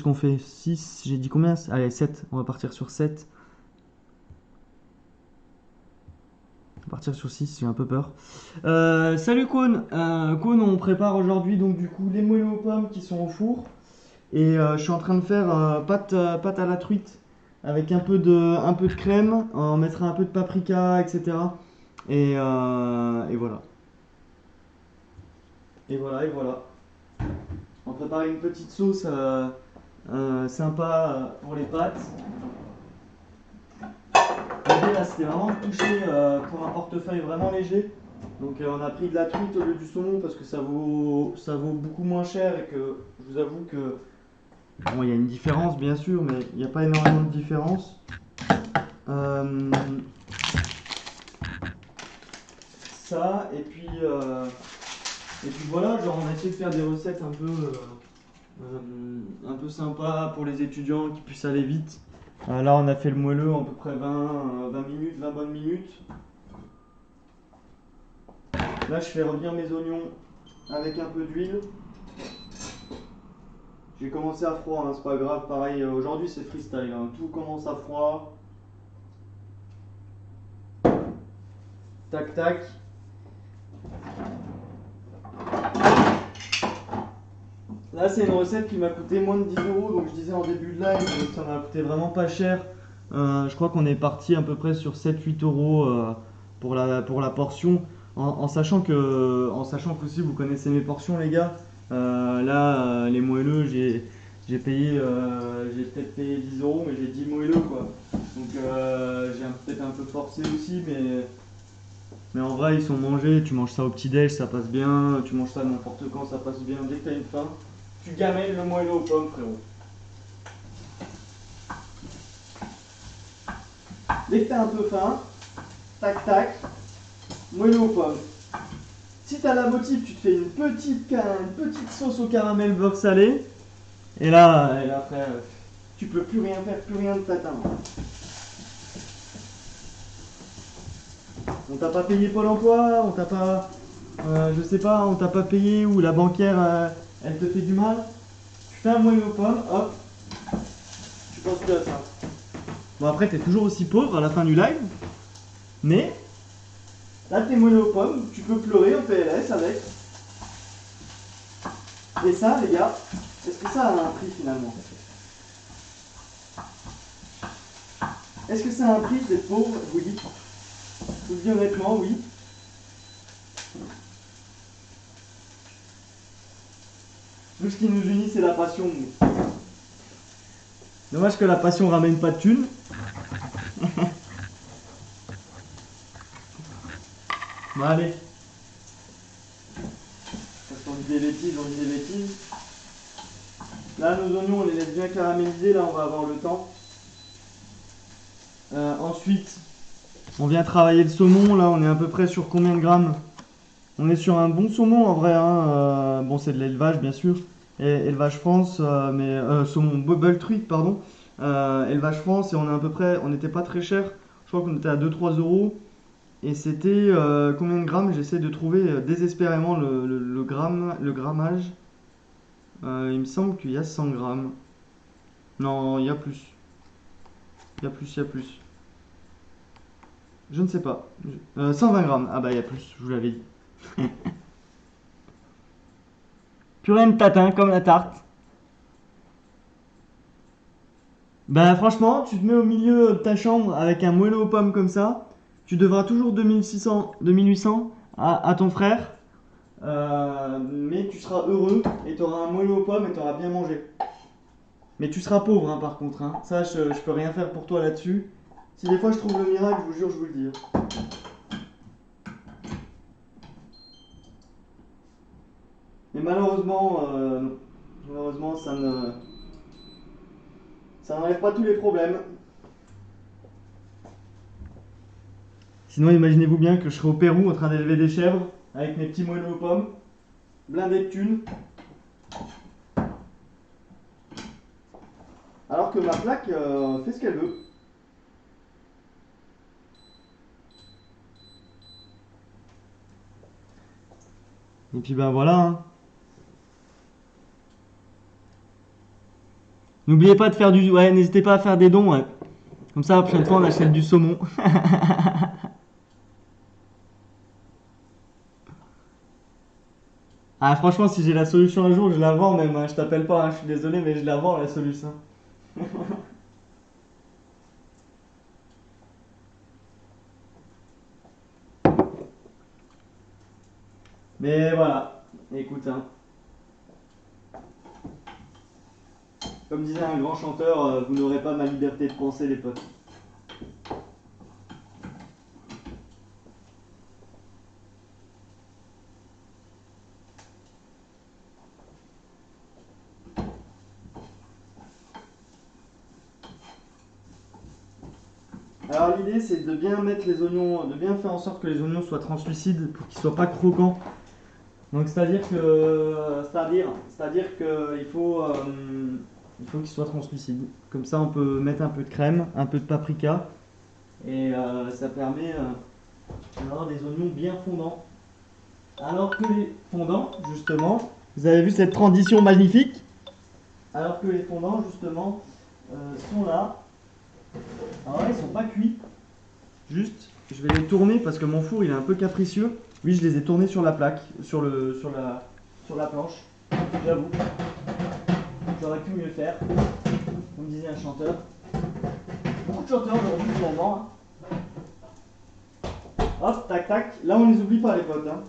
qu'on fait? 6, j'ai dit combien? Allez, 7. On va partir sur 7. On va partir sur 6, j'ai un peu peur. Salut Cône. Cône, on prépare aujourd'hui donc du coup les moelleux aux pommes qui sont au four. Et je suis en train de faire pâte à la truite avec un peu de crème, on mettra un peu de paprika, etc. Et voilà. Et voilà, et voilà. On prépare une petite sauce sympa pour les pâtes. L'idée là, c'était vraiment de toucher pour un portefeuille vraiment léger. Donc on a pris de la truite au lieu du saumon parce que ça vaut beaucoup moins cher et que je vous avoue que bon, il y a une différence bien sûr, mais il n'y a pas énormément de différence. Euh, Ça et puis voilà, genre on a essayé de faire des recettes un peu sympas pour les étudiants qui puissent aller vite. Là on a fait le moelleux en à peu près 20 minutes, 20 bonnes minutes. Là je fais revenir mes oignons avec un peu d'huile. J'ai commencé à froid, hein, c'est pas grave, pareil, aujourd'hui c'est freestyle, hein, tout commence à froid. Tac tac. Là c'est une recette qui m'a coûté moins de 10 euros, donc je disais en début de live, ça m'a coûté vraiment pas cher. Je crois qu'on est parti à peu près sur 7-8 € pour la portion, en sachant qu'aussi vous connaissez mes portions les gars. Les moelleux j'ai peut-être payé 10 euros, mais j'ai 10 moelleux quoi. Donc j'ai peut-être un peu forcé aussi, mais en vrai ils sont mangés, tu manges ça au petit-déj, ça passe bien, tu manges ça n'importe quand, ça passe bien, dès que t'as une faim. Tu gamelles le moelleux aux pommes frérot. Dès que t'as un peu faim, tac tac, moelleux aux pommes. Si t'as la motive, tu te fais une petite sauce au caramel beurre salé. Et là frère, tu peux plus rien faire, plus rien de tatin. On t'a pas payé Pôle emploi, on t'a pas, je sais pas, on t'a pas payé ou la banquière, elle te fait du mal. Tu fais un moelleux aux pommes, hop, tu penses plus à ça. Bon après t'es toujours aussi pauvre à la fin du live, mais là t'es moelleux aux pommes, tu peux pleurer en PLS avec. Et ça les gars, est-ce que ça a un prix finalement? Est-ce que ça a un prix d'être pauvre? Oui. Je vous le dis honnêtement, oui. Nous, ce qui nous unit, c'est la passion. Dommage que la passion ramène pas de thunes. Bon, allez. Parce qu'on dit des bêtises, on dit des bêtises. Là, nos oignons, on les laisse bien caraméliser. Là, on va avoir le temps. Ensuite, on vient travailler le saumon. Là, on est à peu près sur combien de grammes? On est sur un bon saumon en vrai. Hein. Bon, c'est de l'élevage, bien sûr. Élevage France, saumon bubble truite, pardon. Élevage France, et on est à peu près, on n'était pas très cher. Je crois qu'on était à 2-3 €. Et c'était combien de grammes? J'essaie de trouver désespérément le grammage. Il me semble qu'il y a 100 grammes. Non, il y a plus. Il y a plus, il y a plus. Je ne sais pas. 120 grammes. Ah bah il y a plus, je vous l'avais dit. Purée de tatin comme la tarte. Bah franchement, tu te mets au milieu de ta chambre avec un moelleux aux pommes comme ça. Tu devras toujours 2600, 2800 à ton frère. Mais tu seras heureux et tu auras un moelleux aux pommes et tu auras bien mangé. Mais tu seras pauvre hein, par contre. Hein. Ça, je peux rien faire pour toi là-dessus. Si des fois je trouve le miracle, je vous jure, je vous le dis. Hein. Mais malheureusement, malheureusement ça n'enlève pas tous les problèmes. Sinon, imaginez-vous bien que je serais au Pérou en train d'élever des chèvres avec mes petits moelleux aux pommes, blindés de thunes. Alors que ma plaque fait ce qu'elle veut. Et puis ben voilà. Hein. N'oubliez pas de faire du. Ouais, n'hésitez pas à faire des dons. Ouais. Comme ça, la prochaine fois, on achète du saumon. Ah, franchement, si j'ai la solution un jour, je la vends même. Hein. Je t'appelle pas, hein. Je suis désolé, mais je la vends la solution. Mais voilà, écoute, hein, comme disait un grand chanteur, vous n'aurez pas ma liberté de penser, les potes. Alors l'idée c'est de bien mettre les oignons, de bien faire en sorte que les oignons soient translucides pour qu'ils soient pas croquants. Donc c'est-à-dire que il faut qu'ils soient translucides. Comme ça on peut mettre un peu de crème, un peu de paprika et ça permet d'avoir des oignons bien fondants. Alors que les fondants justement, vous avez vu cette transition magnifique. Alors que les fondants justement sont là. Alors là ils sont pas cuits. Juste, je vais les tourner parce que mon four il est un peu capricieux. Oui, je les ai tournés sur la plaque, sur la planche. J'avoue, j'aurais pu mieux faire. Comme disait un chanteur. Beaucoup de chanteurs aujourd'hui finalement, hein. Hop, tac, tac. Là, on les oublie pas, les potes, hein.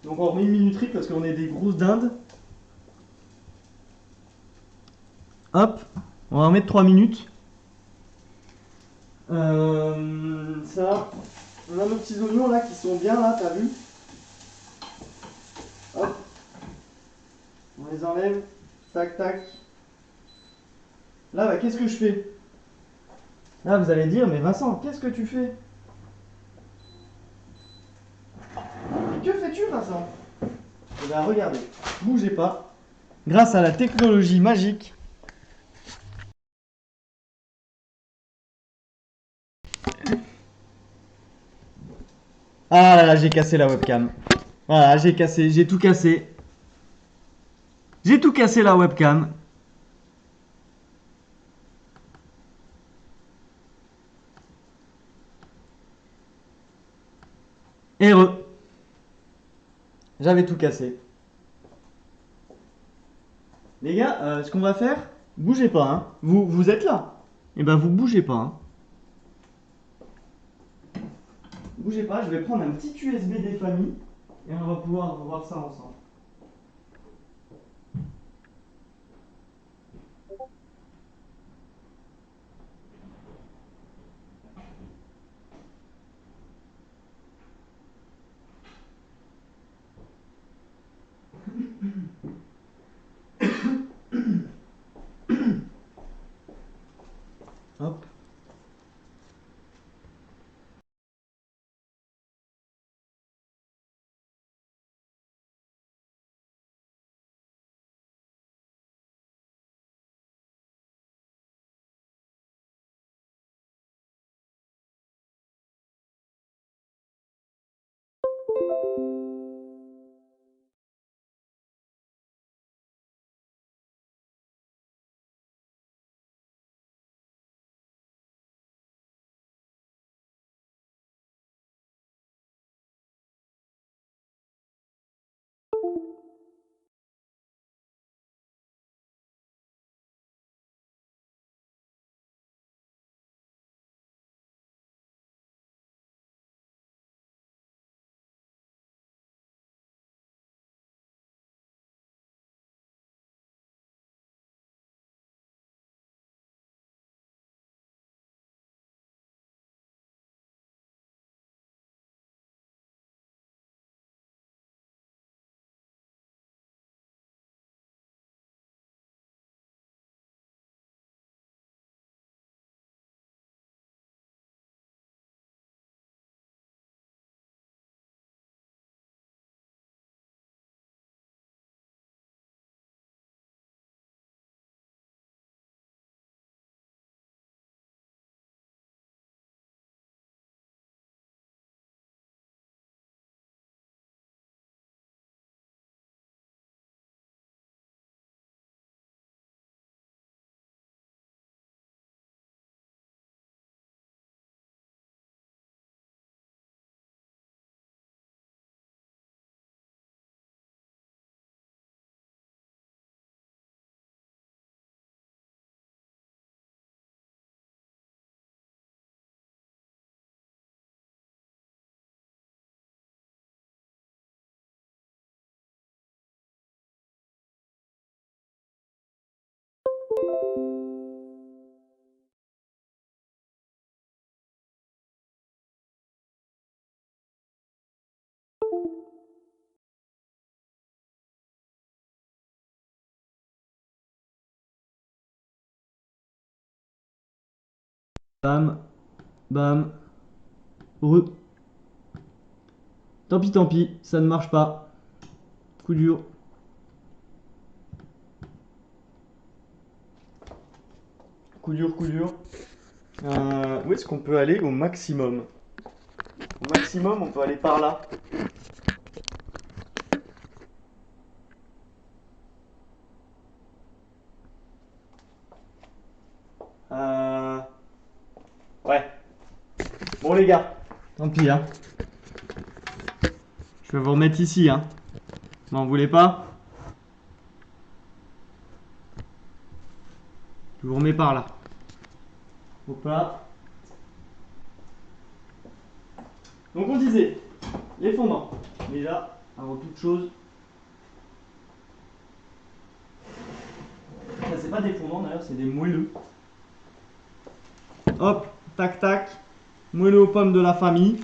Donc, on remet une minuterie parce qu'on est des grosses dindes. Hop, on va remettre 3 minutes. Ça, on a nos petits oignons là qui sont bien là, t'as vu? Hop, on les enlève. Tac, tac. Là, bah, qu'est-ce que je fais? Là, vous allez dire, mais Vincent, qu'est-ce que tu fais? Mais que fais-tu, Vincent? Eh bien, regardez, bougez pas. Grâce à la technologie magique. Ah là là, j'ai cassé la webcam. Voilà, j'ai cassé, j'ai tout cassé. J'ai tout cassé la webcam. Heureux. J'avais tout cassé. Les gars, ce qu'on va faire, bougez pas, hein. Vous êtes là. Eh ben, vous bougez pas, hein. Bougez pas, je vais prendre un petit USB des familles et on va pouvoir voir ça ensemble. Hop. Bam, bam, tant pis, ça ne marche pas. Coup dur. Coup dur, coup dur. Où est-ce qu'on peut aller au maximum? Au maximum, on peut aller par là. Euh, Ouais. Bon les gars, tant pis hein. Je vais vous remettre ici hein. M'en voulez pas? Je vous remets par là. Hop là. Donc on disait, les fondants. Déjà, avant toute chose, ça c'est pas des fondants d'ailleurs, c'est des moelleux. Hop, tac tac. Moelleux aux pommes de la famille.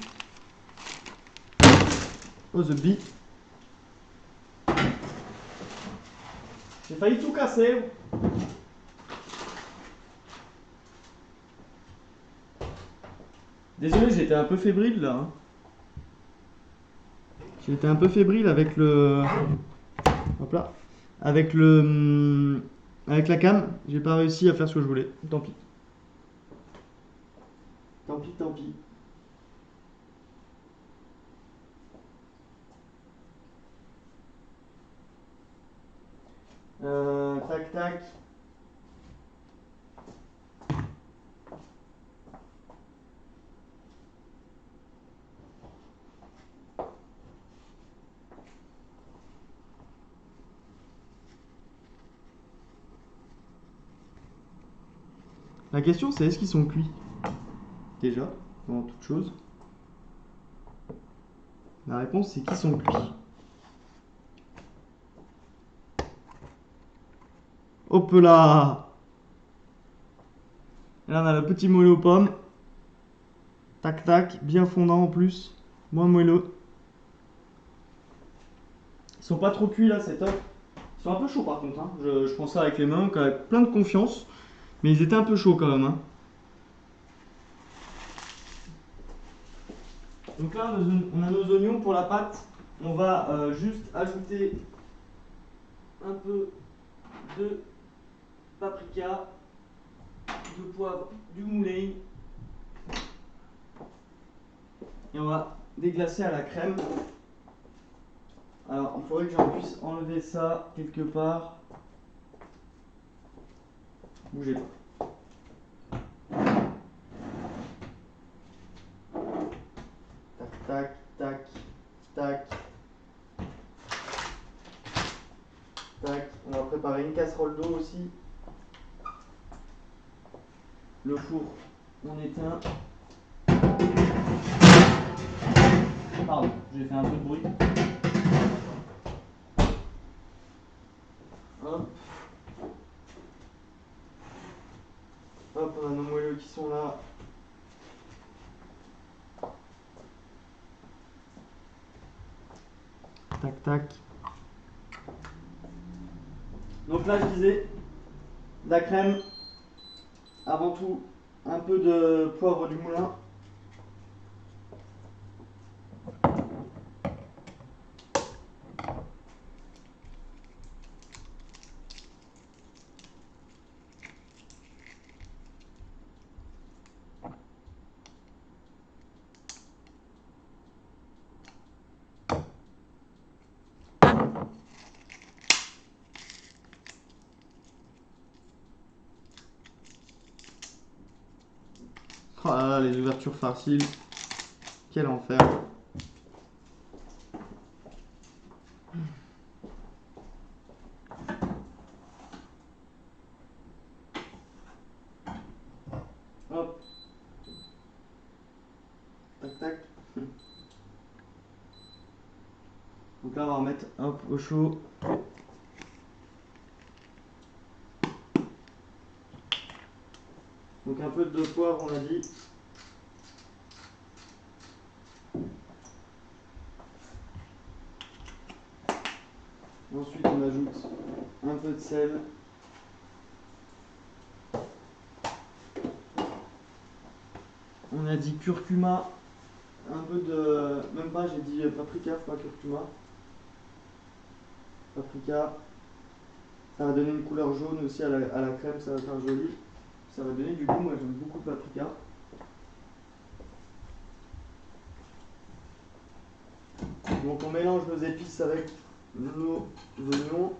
Oh the bee. J'ai failli tout casser. Désolé, j'étais un peu fébrile là. Hein. J'étais un peu fébrile avec le. Hop là. Avec le. Avec la cam. J'ai pas réussi à faire ce que je voulais. Tant pis. Tant pis, tant pis. Tac tac. La question c'est est-ce qu'ils sont cuits? Déjà, avant toute chose. La réponse c'est qu'ils sont cuits. Hop là! Et là on a le petit moelleux aux pommes. Tac tac, bien fondant en plus. Moins moelleux. Ils sont pas trop cuits là, c'est top. Ils sont un peu chauds par contre. Hein. Je prends ça avec les mains, avec plein de confiance. Mais ils étaient un peu chauds quand même. Hein. Donc là, on a nos oignons pour la pâte. On va juste ajouter un peu de paprika, de poivre, du moulin. Et on va déglacer à la crème. Alors, il faudrait que j'en puisse enlever ça quelque part. Bougez pas. Tac, tac, tac, tac. On va préparer une casserole d'eau aussi. Le four, on éteint. Pardon, j'ai fait un peu de bruit. Hop. Hop, on a nos moelleux qui sont là. Tac, tac. Donc là, je disais, la crème, avant tout, un peu de poivre du moulin. Oh là là, les ouvertures farcies. Quel enfer. Hop. Tac, tac. Donc là, on va remettre hop, au chaud. Donc un peu de poivre, on a dit. Ensuite, on ajoute un peu de sel. a dit curcuma, un peu de... Même pas, j'ai dit paprika, pas curcuma. Paprika, ça va donner une couleur jaune aussi à la crème, ça va faire joli. Ça va donner du goût, moi j'aime beaucoup le paprika. Donc on mélange nos épices avec nos oignons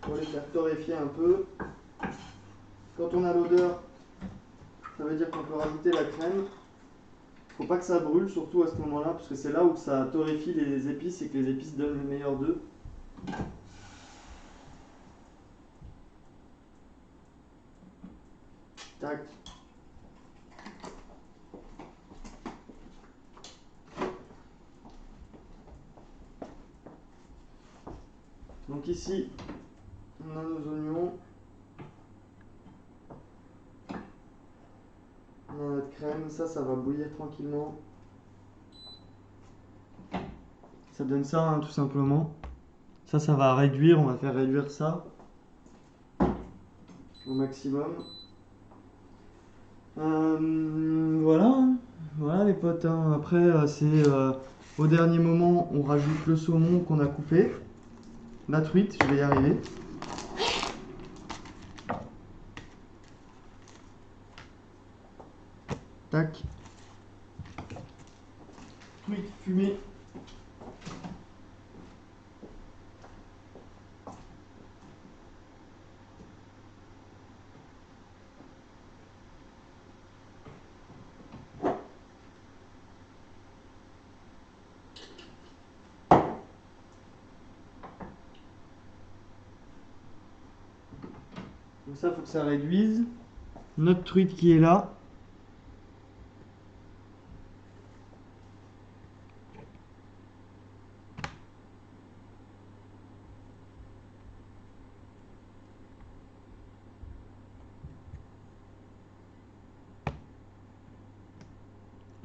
pour les faire torréfier un peu. Quand on a l'odeur, ça veut dire qu'on peut rajouter la crème. Faut pas que ça brûle, surtout à ce moment-là, parce que c'est là où ça torréfie les épices et que les épices donnent le meilleur d'eux. Tac. Donc ici, on a nos oignons. On a notre crème, ça va bouillir tranquillement. Ça donne ça, hein, tout simplement. Ça va réduire, on va faire réduire ça au maximum. Voilà, hein. Voilà les potes, hein. Après, c'est au dernier moment, on rajoute le saumon qu'on a coupé, la truite, je vais y arriver. Tac. Truite fumée. Donc ça, il faut que ça réduise. Notre truite qui est là.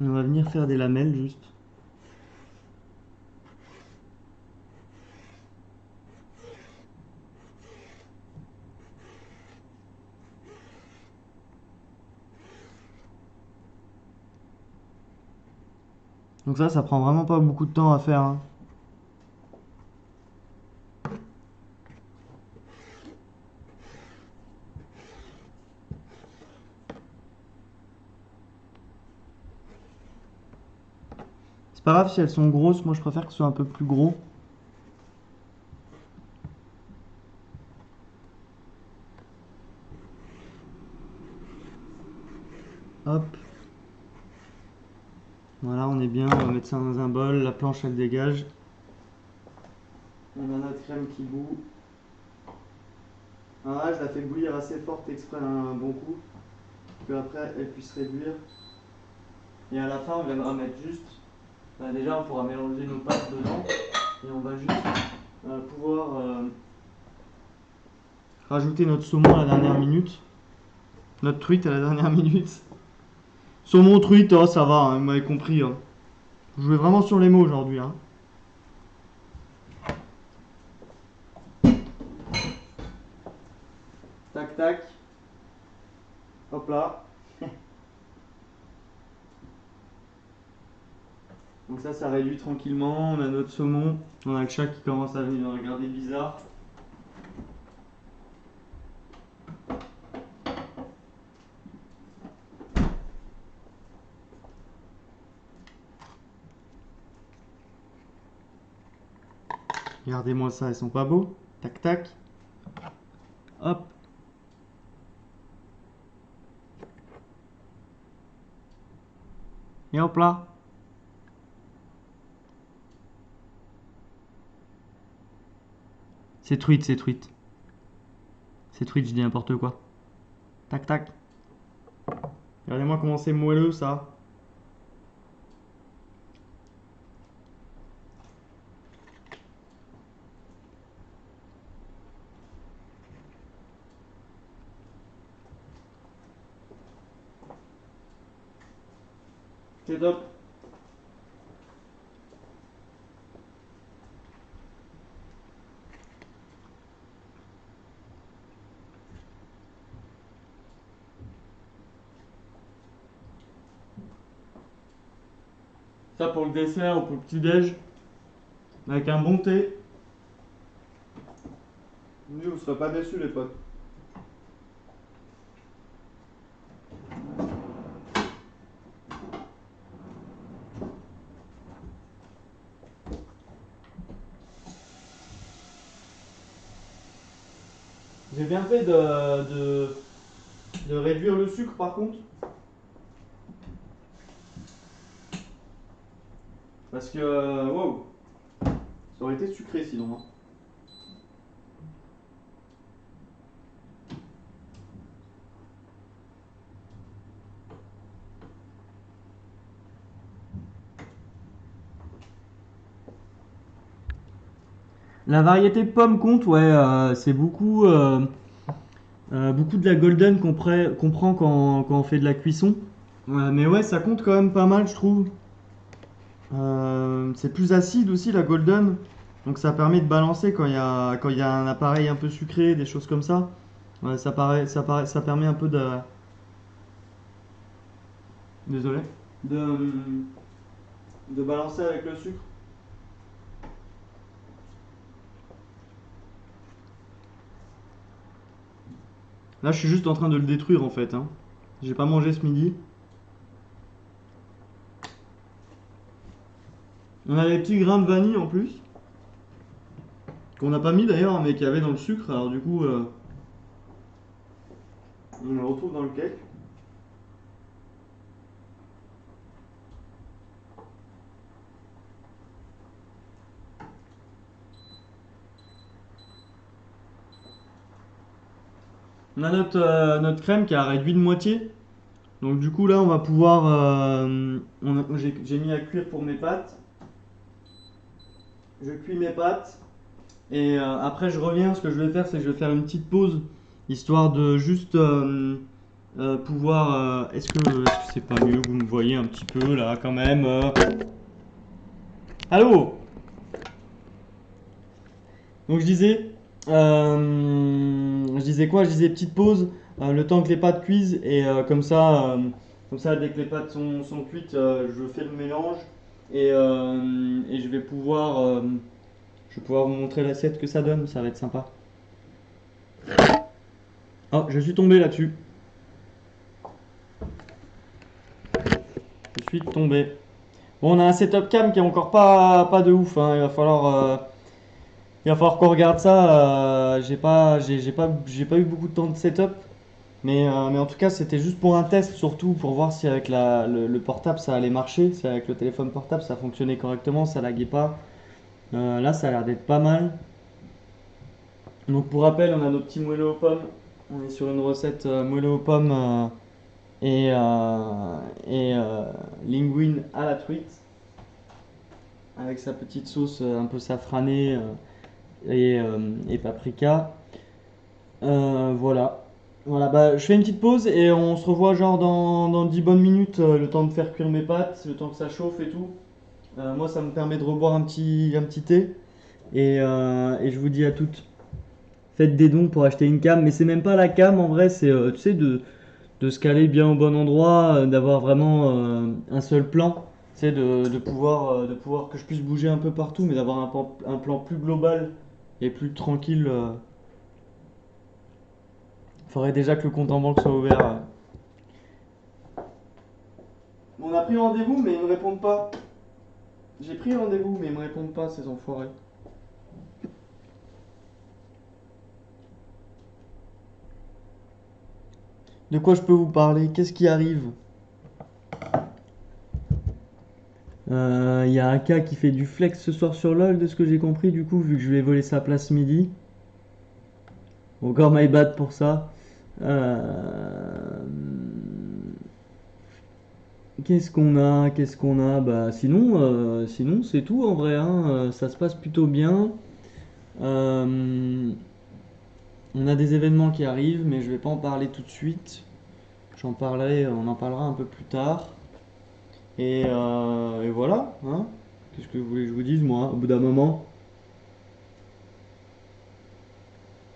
On va venir faire des lamelles juste. Donc ça prend vraiment pas beaucoup de temps à faire, hein. C'est pas grave si elles sont grosses, moi je préfère que ce soit un peu plus gros. Hop. Voilà, on est bien, on va mettre ça dans un bol, la planche elle dégage. On a notre crème qui bout. Ah, je la fais bouillir assez forte exprès un bon coup, que après elle puisse réduire. Et à la fin, on viendra mettre juste. Déjà, on pourra mélanger nos pâtes dedans et on va juste pouvoir rajouter notre saumon à la dernière minute. Notre truite à la dernière minute. Saumon truite, oh, ça va, hein, vous m'avez compris, hein. Je vais vraiment sur les mots aujourd'hui, hein. Tac tac. Hop là. Donc ça réduit tranquillement. On a notre saumon. On a le chat qui commence à venir regarder bizarre. Regardez-moi ça, ils sont pas beaux. Tac tac. Hop. Et hop là. C'est truite, c'est truite. C'est truite, je dis n'importe quoi. Tac tac. Regardez-moi comment c'est moelleux ça. C'est top. Ça pour le dessert ou pour le petit-déj, avec un bon thé. Vous ne serez pas déçus les potes. J'ai bien fait de réduire le sucre par contre. Parce que, wow, ça aurait été sucré sinon, hein. La variété pomme compte, ouais, c'est beaucoup de la golden qu'on prend quand on fait de la cuisson. Mais ouais, ça compte quand même pas mal, je trouve. C'est plus acide aussi la golden, donc ça permet de balancer quand il y a un appareil un peu sucré, des choses comme ça. Ouais, ça permet un peu désolé, de, de balancer avec le sucre. Là, je suis juste en train de le détruire en fait, hein. J'ai pas mangé ce midi. On a les petits grains de vanille en plus, qu'on n'a pas mis d'ailleurs, mais qu'il y avait dans le sucre. Alors du coup, on le retrouve dans le cake. On a notre crème qui a réduit de moitié. Donc du coup là, on va pouvoir... j'ai mis à cuire pour mes pâtes. Je cuis mes pâtes. Et après, je reviens. Ce que je vais faire, c'est que je vais faire une petite pause, histoire de juste pouvoir. Est-ce que c'est pas mieux que vous me voyez un petit peu là quand même Allô. Donc je disais quoi? Je disais petite pause, le temps que les pâtes cuisent et comme ça, dès que les pâtes sont cuites, je fais le mélange et je vais pouvoir vous montrer l'assiette que ça donne. Ça va être sympa. Oh, je suis tombé là-dessus. Je suis tombé. Bon, on a un setup cam qui est encore pas de ouf, hein. Il va falloir qu'on regarde ça. J'ai pas eu beaucoup de temps de setup. Mais en tout cas, c'était juste pour un test, surtout pour voir si avec le portable ça allait marcher, si avec le téléphone portable ça fonctionnait correctement, ça laguait pas. Là, ça a l'air d'être pas mal. Donc, pour rappel, on a nos petits moelleux aux pommes. On est sur une recette moelleux aux pommes et linguine à la truite, avec sa petite sauce un peu safranée et paprika. Voilà. Voilà, bah, je fais une petite pause et on se revoit genre dans 10 bonnes minutes, le temps de faire cuire mes pâtes, le temps que ça chauffe et tout. Moi, ça me permet de reboire un petit thé et je vous dis à toutes. Faites des dons pour acheter une cam, mais c'est même pas la cam en vrai, c'est tu sais de se caler bien au bon endroit, d'avoir vraiment un seul plan, c'est de pouvoir que je puisse bouger un peu partout, mais d'avoir un plan plus global et plus tranquille. Faudrait déjà que le compte en banque soit ouvert. On a pris rendez-vous, mais ils me répondent pas. J'ai pris rendez-vous, mais ils me répondent pas, ces enfoirés. De quoi je peux vous parler? Qu'est-ce qui arrive? Il y a un cas qui fait du flex ce soir sur LoL, de ce que j'ai compris, du coup, vu que je lui ai volé sa place midi. Encore my bad pour ça. Euh, Qu'est-ce qu'on a? Qu'est-ce qu'on a? Bah sinon c'est tout en vrai, hein. Ça se passe plutôt bien. Euh, on a des événements qui arrivent, mais je vais pas en parler tout de suite. On en parlera un peu plus tard. Et voilà, hein. Qu'est-ce que vous voulez que je vous dise, moi, au bout d'un moment?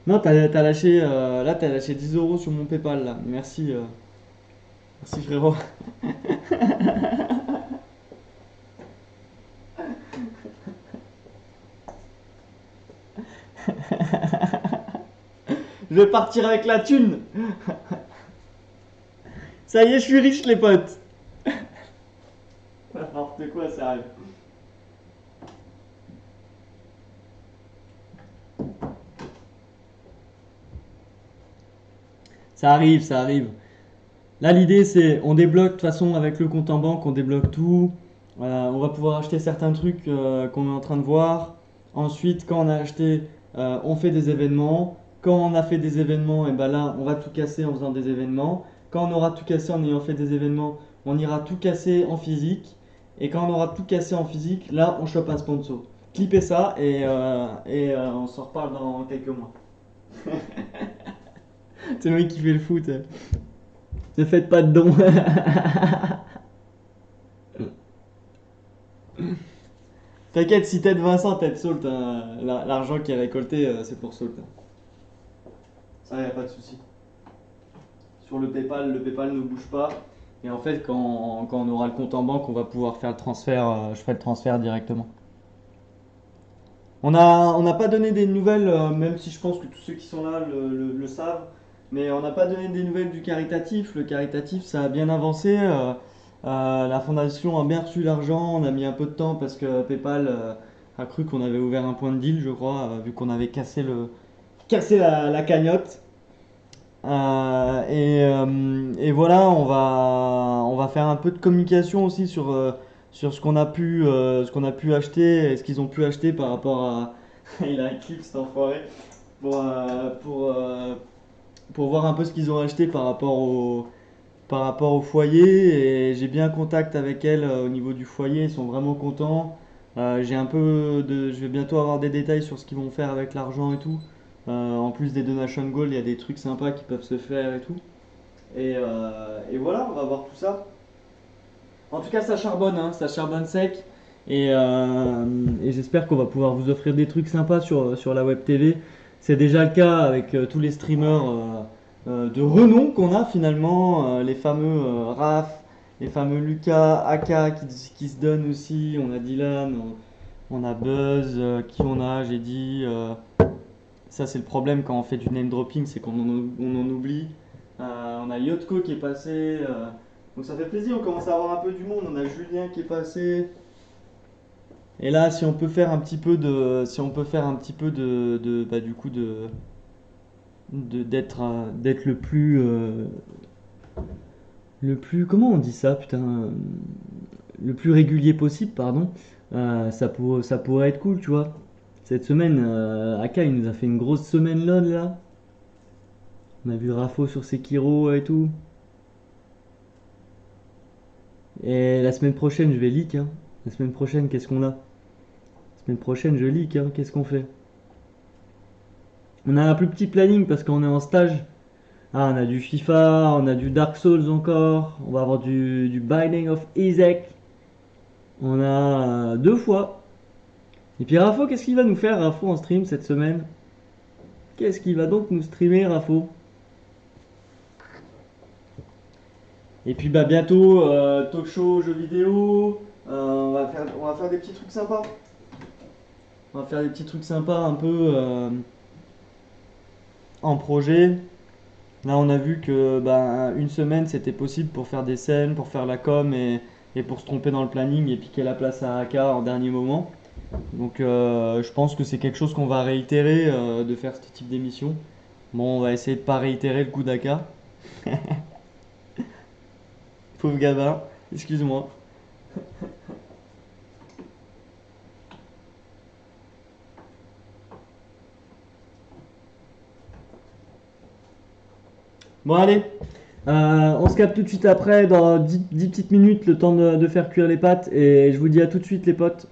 Non, t'as lâché 10 euros sur mon PayPal, là. Merci, merci frérot. Je vais partir avec la thune. Ça y est, je suis riche, les potes. N'importe quoi, ça arrive. Ça arrive, ça arrive. Là, l'idée, c'est on débloque, de toute façon, avec le compte en banque, on débloque tout. On va pouvoir acheter certains trucs qu'on est en train de voir. Ensuite, quand on a acheté, on fait des événements. Quand on a fait des événements, et ben là, on va tout casser en faisant des événements. Quand on aura tout cassé en ayant fait des événements, on ira tout casser en physique. Et quand on aura tout cassé en physique, là, on chope un sponsor. Clippez ça et on s'en reparle dans quelques mois. C'est le mec qui fait le foot. Ne faites pas de dons. T'inquiète, si t'aides Vincent, t'aides Salt, hein. L'argent qui est récolté, c'est pour Salt, hein. Ça, y a pas de souci. Sur le PayPal ne bouge pas. Et en fait, quand on aura le compte en banque, on va pouvoir faire le transfert. Je ferai le transfert directement. On n'a pas donné des nouvelles, même si je pense que tous ceux qui sont là le savent. Mais on n'a pas donné des nouvelles du caritatif. Le caritatif, ça a bien avancé. La fondation a bien reçu l'argent. On a mis un peu de temps parce que PayPal a cru qu'on avait ouvert un point de deal, je crois, vu qu'on avait cassé la cagnotte. Et voilà, on va faire un peu de communication aussi sur ce qu'on a pu acheter et ce qu'ils ont pu acheter par rapport à. Il a un clip cet enfoiré pour, euh, pour, euh, pour voir un peu ce qu'ils ont acheté par rapport au foyer. Et j'ai bien contact avec elles au niveau du foyer, ils sont vraiment contents. Je vais bientôt avoir des détails sur ce qu'ils vont faire avec l'argent et tout. En plus des donation goals, il y a des trucs sympas qui peuvent se faire et tout. Et voilà, on va voir tout ça. En tout cas, ça charbonne, hein, ça charbonne sec. Et j'espère qu'on va pouvoir vous offrir des trucs sympas sur la web TV. C'est déjà le cas avec tous les streamers de renom qu'on a finalement, les fameux Raph, les fameux Lucas, Aka qui se donnent aussi. On a Dylan, on a Buzz, qui on a, j'ai dit. Ça, c'est le problème quand on fait du name dropping, c'est on en oublie. On a Yotko qui est passé. Donc ça fait plaisir, on commence à avoir un peu du monde. On a Julien qui est passé. Et là, si on peut faire un petit peu si on peut faire un petit peu bah, du coup d'être le plus, comment on dit ça, putain, le plus régulier possible, pardon. Ça pourrait être cool, tu vois. Cette semaine, Aka, il nous a fait une grosse semaine là. On a vu Rafo sur Sekiro et tout. Et la semaine prochaine, je vais leak, hein. La semaine prochaine, qu'est-ce qu'on a? La semaine prochaine, je leak, hein. Qu'est-ce qu'on fait? On a un plus petit planning parce qu'on est en stage. Ah, on a du FIFA, on a du Dark Souls encore. On va avoir du Binding of Isaac. On a deux fois. Et puis Rafo, qu'est-ce qu'il va nous faire, Rafo, en stream cette semaine? Qu'est-ce qu'il va donc nous streamer, Rafo? Et puis bah bientôt, talk show, jeux vidéo. On va faire des petits trucs sympas. On va faire des petits trucs sympas un peu en projet. Là, on a vu que bah, une semaine c'était possible pour faire des scènes, pour faire la com et pour se tromper dans le planning et piquer la place à Aka en dernier moment. Donc, je pense que c'est quelque chose qu'on va réitérer de faire ce type d'émission. Bon, on va essayer de pas réitérer le coup d'Aka. Pauvre gamin, excuse-moi. Bon, allez, on se capte tout de suite après, dans 10 petites minutes, le temps de faire cuire les pâtes. Et je vous dis à tout de suite, les potes.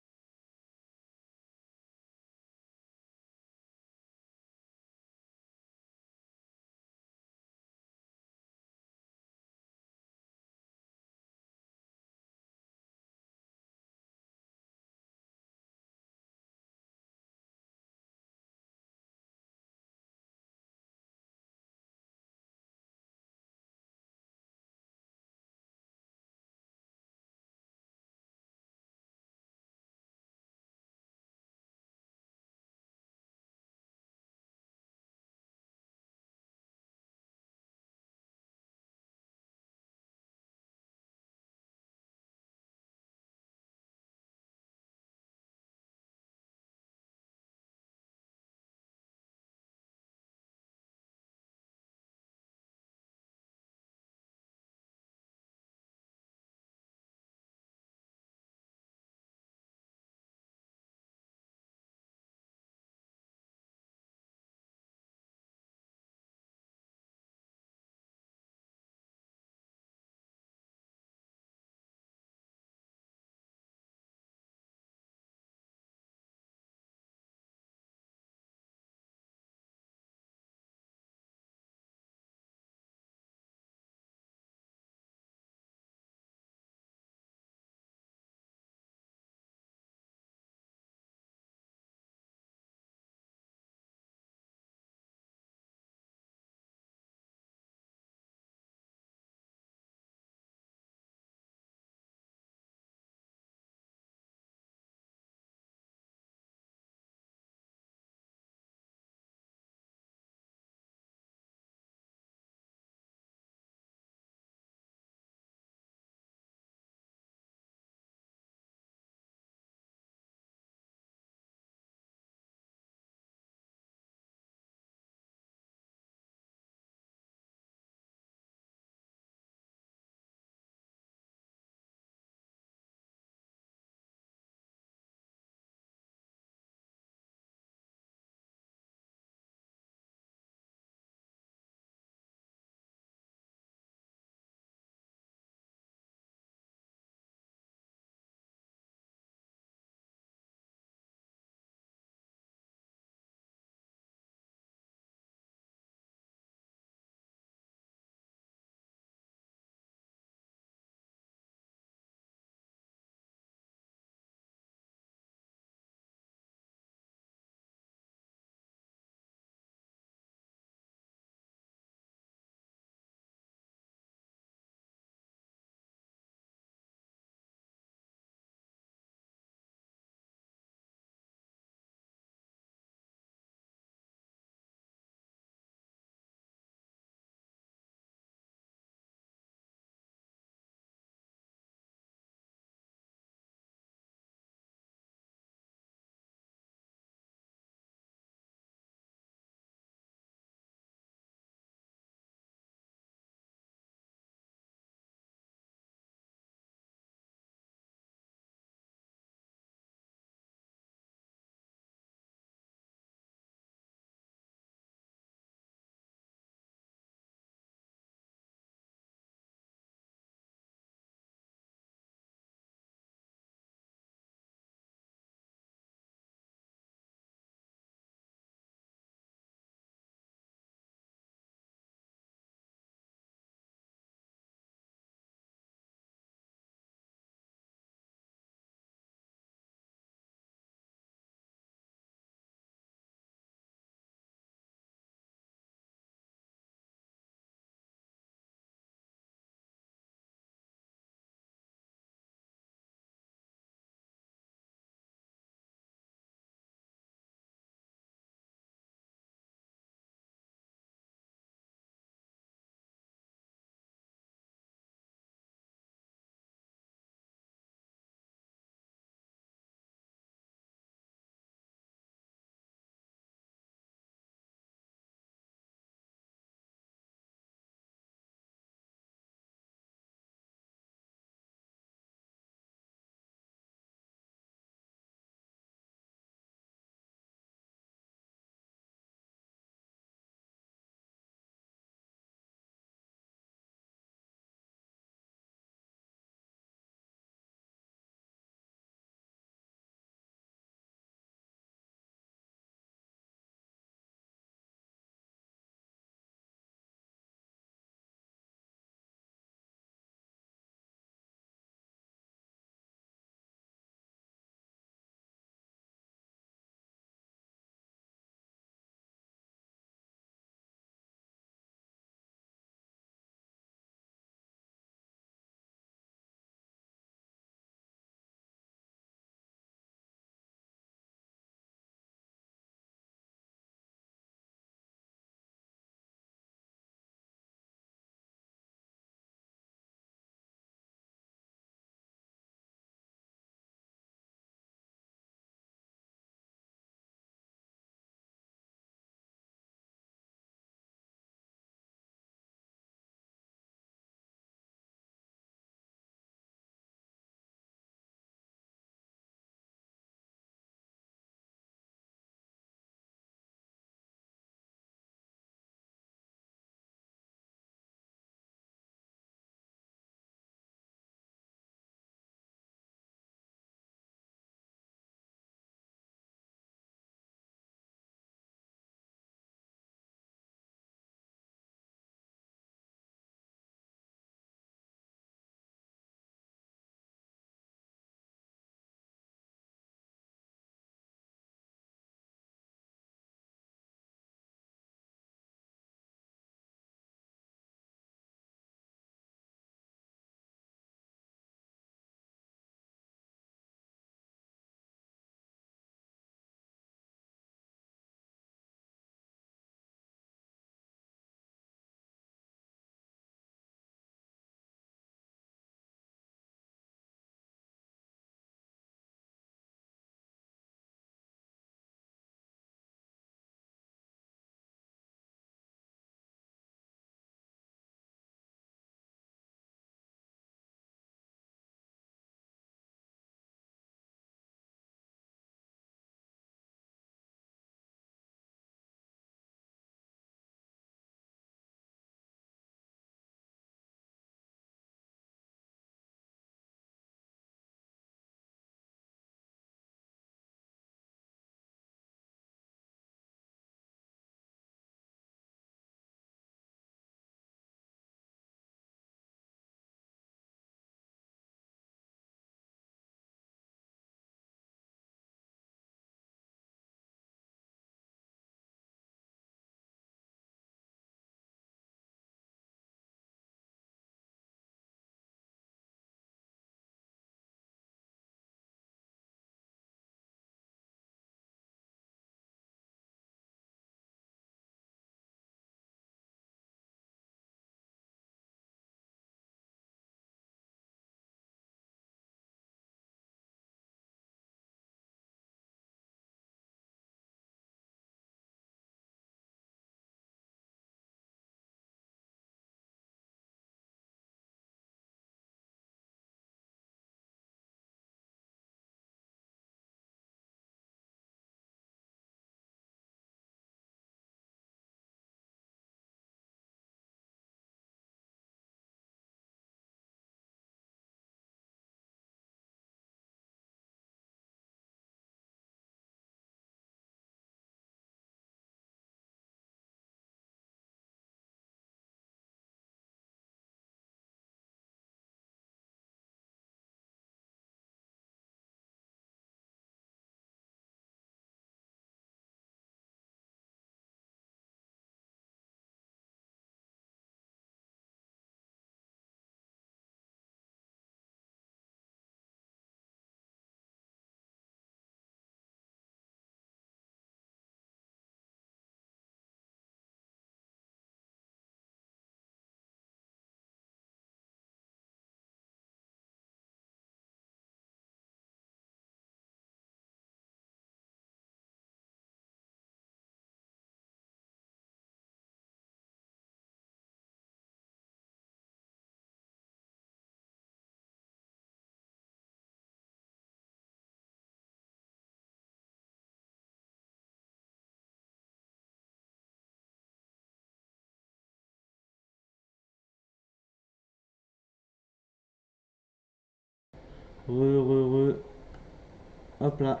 Hop là.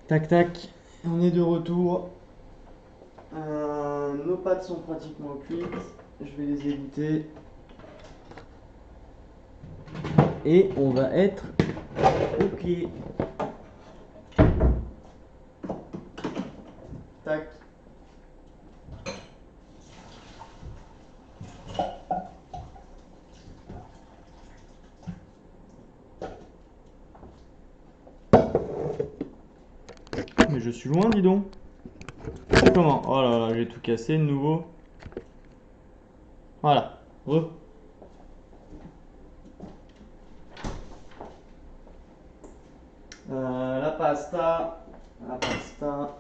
Tac tac. On est de retour. Nos pâtes sont pratiquement cuites. Je vais les égoutter. Et on va être ok. Tac. Mais je suis loin, dis donc. Comment? Oh là là, j'ai tout cassé de nouveau. Voilà. La pasta. La pasta.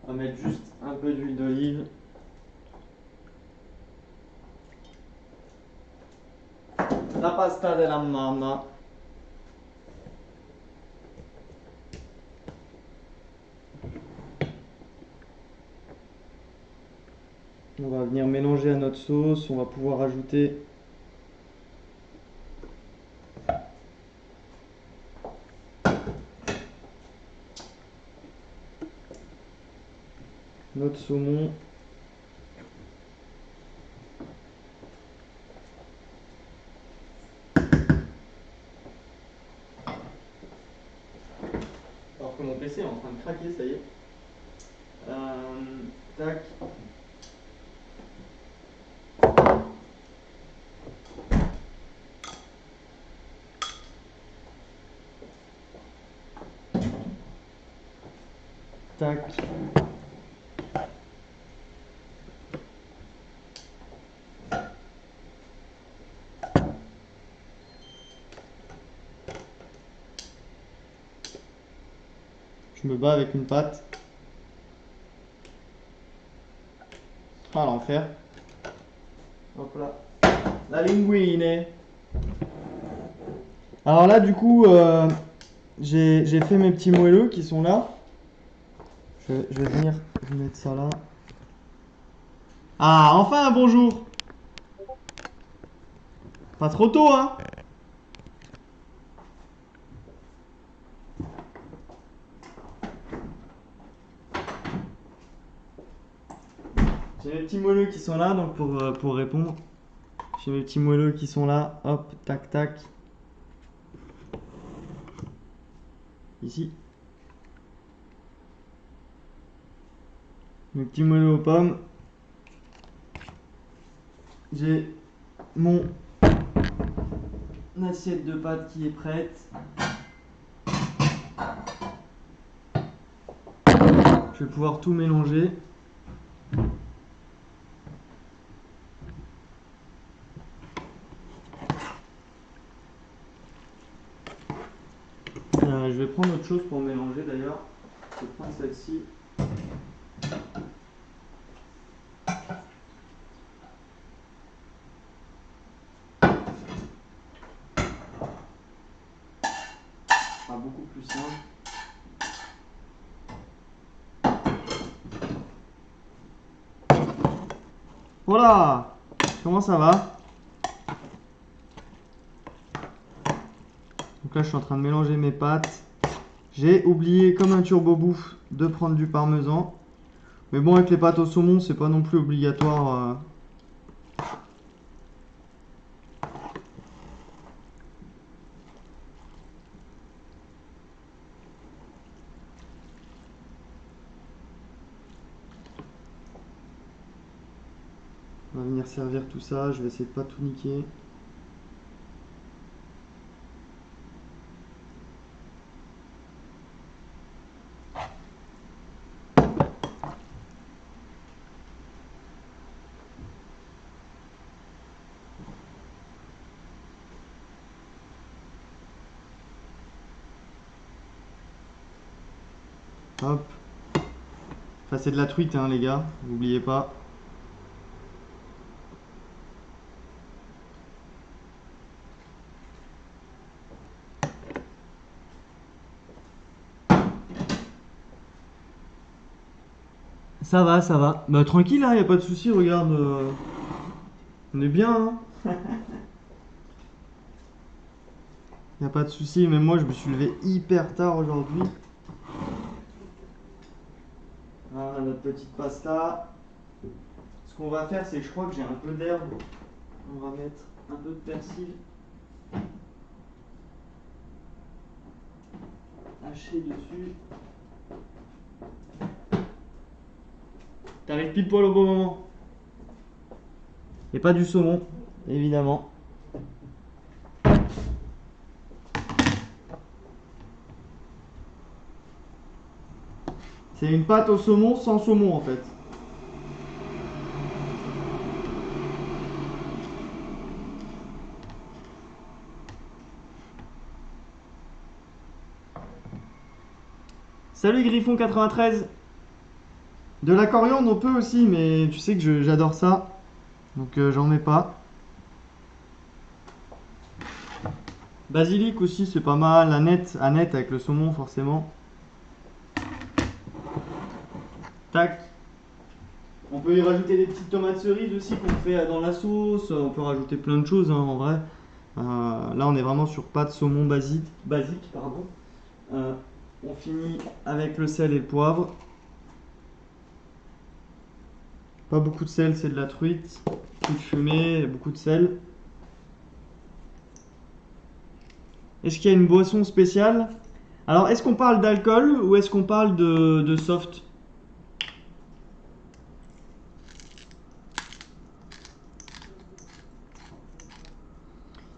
On va mettre juste un peu d'huile d'olive. La pasta della mamma. On va venir mélanger à notre sauce. On va pouvoir ajouter notre saumon. Alors que mon PC est en train de craquer, ça y est. Tac. Tac. Je me bats avec une pâte. Ah, l'enfer. Hop là. La linguine. Alors là, du coup, j'ai fait mes petits moelleux qui sont là. Je vais venir vous mettre ça là. Ah, enfin un bonjour. Pas trop tôt, hein? J'ai mes petits moelleux qui sont là, donc pour répondre. J'ai mes petits moelleux qui sont là. Hop, tac, tac. Ici. Mes petits moelleux aux pommes. J'ai mon assiette de pâtes qui est prête. Je vais pouvoir tout mélanger. Je vais prendre autre chose pour mélanger d'ailleurs. Je vais prendre celle-ci. Ce sera beaucoup plus simple. Voilà! Comment ça va? Donc là, je suis en train de mélanger mes pâtes. J'ai oublié, comme un turbo bouffe, de prendre du parmesan. Mais bon, avec les pâtes au saumon, c'est pas non plus obligatoire. On va venir servir tout ça. Je vais essayer de pas tout niquer. Hop. Enfin, c'est de la truite, hein, les gars. N'oubliez pas. Ça va, ça va. Bah tranquille, hein, y a pas de souci, regarde. On est bien, hein. Y a pas de souci, même moi je me suis levé hyper tard aujourd'hui. Voilà notre petite pasta. Ce qu'on va faire, c'est que je crois que j'ai un peu d'herbe. On va mettre un peu de persil haché dessus. T'arrives pile poil au bon moment. Et pas du saumon, évidemment. C'est une pâte au saumon sans saumon en fait. Salut Griffon 93. De la coriandre on peut aussi, mais tu sais que j'adore ça. Donc j'en mets pas. Basilic aussi c'est pas mal. Aneth avec le saumon forcément. Tac. On peut y rajouter des petites tomates cerises aussi qu'on fait dans la sauce. On peut rajouter plein de choses hein, en vrai. Là on est vraiment sur pâte saumon basique pardon. On finit avec le sel et le poivre. Pas beaucoup de sel, c'est de la truite. Truite fumée, beaucoup de sel. Est-ce qu'il y a une boisson spéciale? Alors, est-ce qu'on parle d'alcool ou est-ce qu'on parle de soft?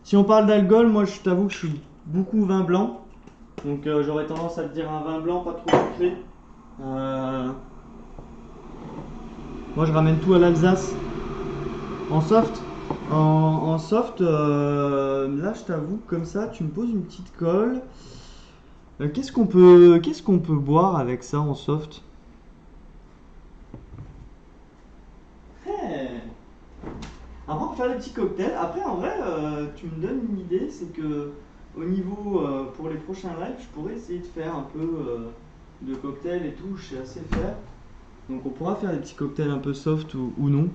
Si on parle d'alcool, moi je t'avoue que je suis beaucoup vin blanc. Donc j'aurais tendance à te dire un vin blanc pas trop sucré. Moi je ramène tout à l'Alsace. En soft, en soft, là je t'avoue comme ça, tu me poses une petite colle. Qu'est-ce qu'on peut boire avec ça en soft? Hey. Après, on peut faire des petits cocktails. Après, en vrai, tu me donnes une idée, c'est que au niveau pour les prochains lives, je pourrais essayer de faire un peu de cocktails et tout. Je sais assez faire. Donc, on pourra faire des petits cocktails un peu soft ou non.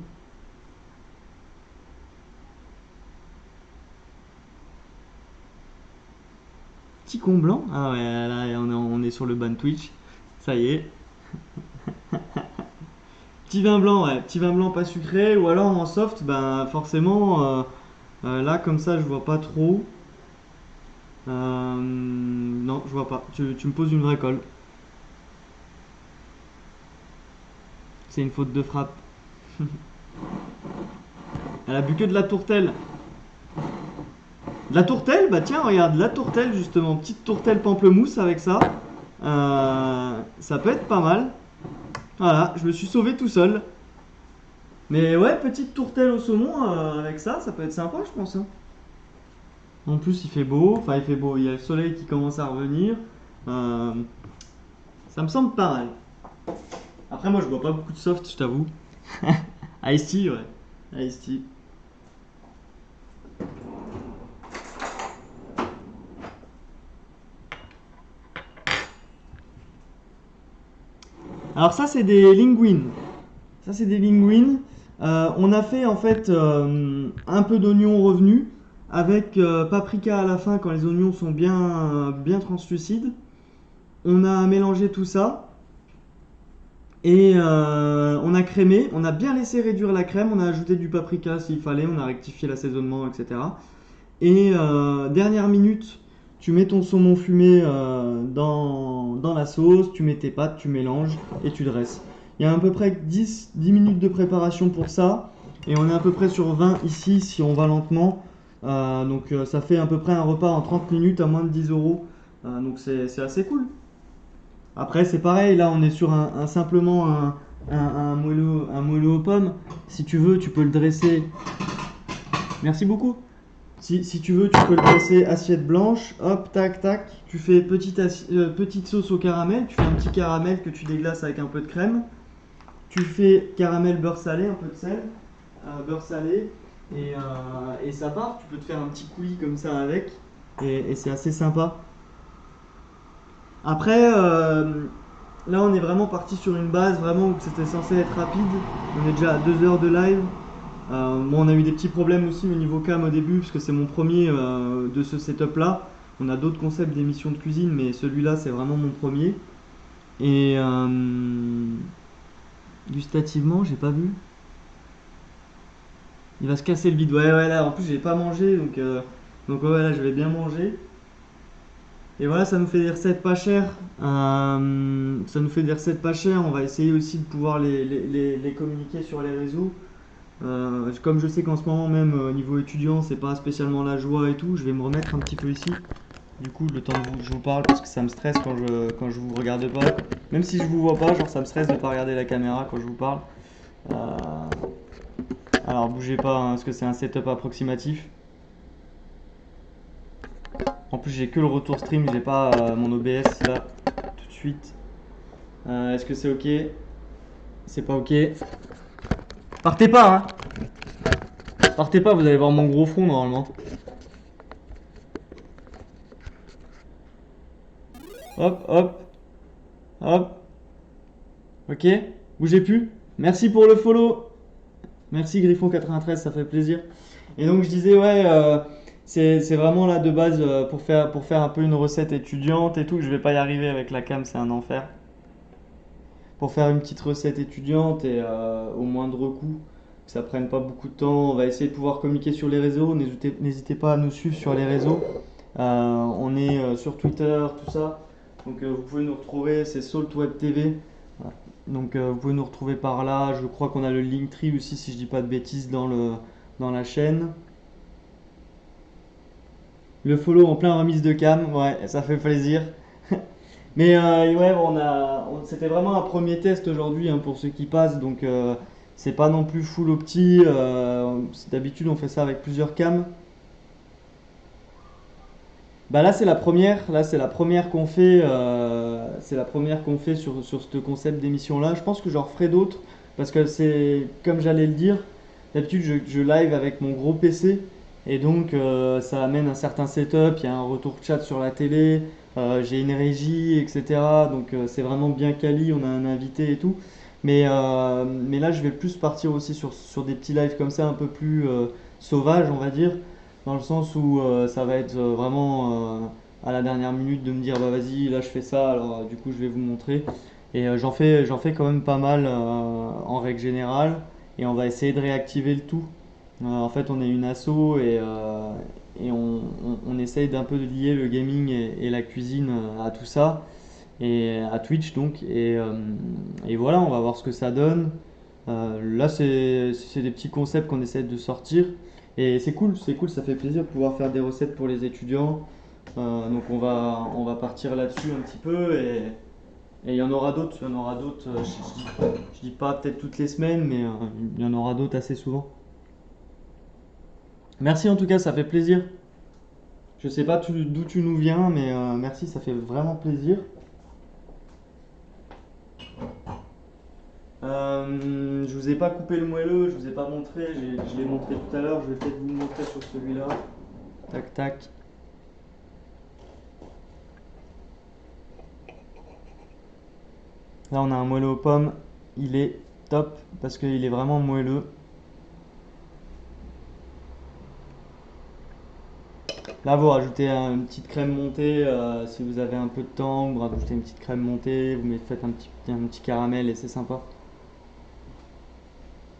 Petit con blanc. Ah ouais, là, on est sur le ban Twitch. Ça y est. Petit vin blanc, ouais. Petit vin blanc pas sucré. Ou alors en soft, ben forcément, là, comme ça, je vois pas trop. Non, je vois pas. Tu me poses une vraie colle. C'est une faute de frappe. Elle a bu que de la tourtelle. De la tourtelle? Bah tiens, regarde, la tourtelle justement. Petite tourtelle pamplemousse avec ça. Ça peut être pas mal. Voilà, je me suis sauvé tout seul. Mais ouais, petite tourtelle au saumon avec ça peut être sympa, je pense, hein. En plus, il fait beau. Enfin, il fait beau. Il y a le soleil qui commence à revenir. Euh, Ça me semble pas mal. Après, moi, je bois pas beaucoup de soft, je t'avoue. Ice tea, ouais. Ice tea. Alors ça c'est des linguines. Ça c'est des linguines. On a fait en fait un peu d'oignon revenu avec paprika à la fin quand les oignons sont bien translucides. On a mélangé tout ça et on a crémé. On a bien laissé réduire la crème. On a ajouté du paprika s'il fallait. On a rectifié l'assaisonnement, etc. Et dernière minute, tu mets ton saumon fumé dans la sauce, tu mets tes pâtes, tu mélanges et tu dresses. Il y a à peu près 10 minutes de préparation pour ça. Et on est à peu près sur 20 ici si on va lentement. Donc ça fait à peu près un repas en 30 minutes à moins de 10 euros. Donc c'est assez cool. Après c'est pareil, là on est sur simplement un moelleux aux pommes. Si tu veux, tu peux le dresser. Merci beaucoup. Si tu veux, tu peux le passer assiette blanche, hop, tac, tac. Tu fais petite sauce au caramel, tu fais un petit caramel que tu déglaces avec un peu de crème. Tu fais caramel beurre salé, un peu de sel, beurre salé, et ça part. Tu peux te faire un petit coulis comme ça avec, et c'est assez sympa. Après, là, on est vraiment parti sur une base vraiment où c'était censé être rapide. On est déjà à 2 heures de live. Bon, on a eu des petits problèmes aussi au niveau cam au début, parce que c'est mon premier de ce setup là. On a d'autres concepts d'émissions de cuisine, mais celui-là c'est vraiment mon premier. Et gustativement, j'ai pas vu. Il va se casser le bide. Ouais, ouais, là en plus j'ai pas mangé, donc ouais, là je vais bien manger. Et voilà, ça nous fait des recettes pas chères. Ça nous fait des recettes pas chères. On va essayer aussi de pouvoir les communiquer sur les réseaux. Comme je sais qu'en ce moment même au niveau étudiant c'est pas spécialement la joie et tout, je vais me remettre un petit peu ici. Du coup le temps que je vous parle parce que ça me stresse quand je vous regarde pas. Même si je vous vois pas, genre ça me stresse de pas regarder la caméra quand je vous parle. Euh, alors bougez pas hein, parce que c'est un setup approximatif. En plus j'ai que le retour stream, j'ai pas mon OBS là tout de suite. Est-ce que c'est ok? C'est pas ok. Partez pas hein. Partez pas, vous allez voir mon gros front normalement. Hop, hop, hop. Ok, bougez plus. Merci pour le follow. Merci Griffon93, ça fait plaisir. Et donc je disais, ouais, c'est vraiment là de base pour faire un peu une recette étudiante et tout. Je vais pas y arriver avec la cam, c'est un enfer. Pour faire une petite recette étudiante et au moindre coût, que ça prenne pas beaucoup de temps. On va essayer de pouvoir communiquer sur les réseaux. N'hésitez pas à nous suivre sur les réseaux. On est sur Twitter, tout ça. Donc vous pouvez nous retrouver, c'est Salt Web TV. Voilà. Donc vous pouvez nous retrouver par là. Je crois qu'on a le Linktree aussi, si je dis pas de bêtises, dans la chaîne. Le follow en plein remise de cam, ouais, ça fait plaisir. Mais ouais, c'était vraiment un premier test aujourd'hui hein, pour ceux qui passent, donc c'est pas non plus full opti. D'habitude, on fait ça avec plusieurs cams. Bah là, c'est la première. Là, c'est la première qu'on fait. C'est la première qu'on fait sur ce concept d'émission-là. Je pense que j'en referai d'autres parce que c'est comme j'allais le dire. D'habitude, je live avec mon gros PC et donc ça amène un certain setup. Il y a un retour chat sur la télé. J'ai une régie, etc. Donc c'est vraiment bien quali. On a un invité et tout. Mais là, je vais plus partir aussi sur des petits lives comme ça, un peu plus sauvages, on va dire dans le sens où ça va être vraiment à la dernière minute de me dire bah vas-y là je fais ça alors du coup je vais vous montrer et j'en fais quand même pas mal en règle générale et on va essayer de réactiver le tout. En fait on est une asso et on essaye d'un peu de lier le gaming et la cuisine à tout ça et à Twitch donc et voilà on va voir ce que ça donne. Là c'est des petits concepts qu'on essaie de sortir et c'est cool, ça fait plaisir de pouvoir faire des recettes pour les étudiants. Donc on va partir là-dessus un petit peu et il y en aura d'autres, il y en aura d'autres. Je dis pas peut-être toutes les semaines, mais il y en aura d'autres assez souvent. Merci en tout cas, ça fait plaisir. Je sais pas d'où tu nous viens, mais merci, ça fait vraiment plaisir. Je vous ai pas coupé le moelleux, je vous ai pas montré, je l'ai montré tout à l'heure, je vais peut-être vous le montrer sur celui-là. Tac tac. Là on a un moelleux aux pommes, il est top parce qu'il est vraiment moelleux. Là vous rajoutez une petite crème montée si vous avez un peu de temps, vous rajoutez une petite crème montée, faites un petit caramel et c'est sympa.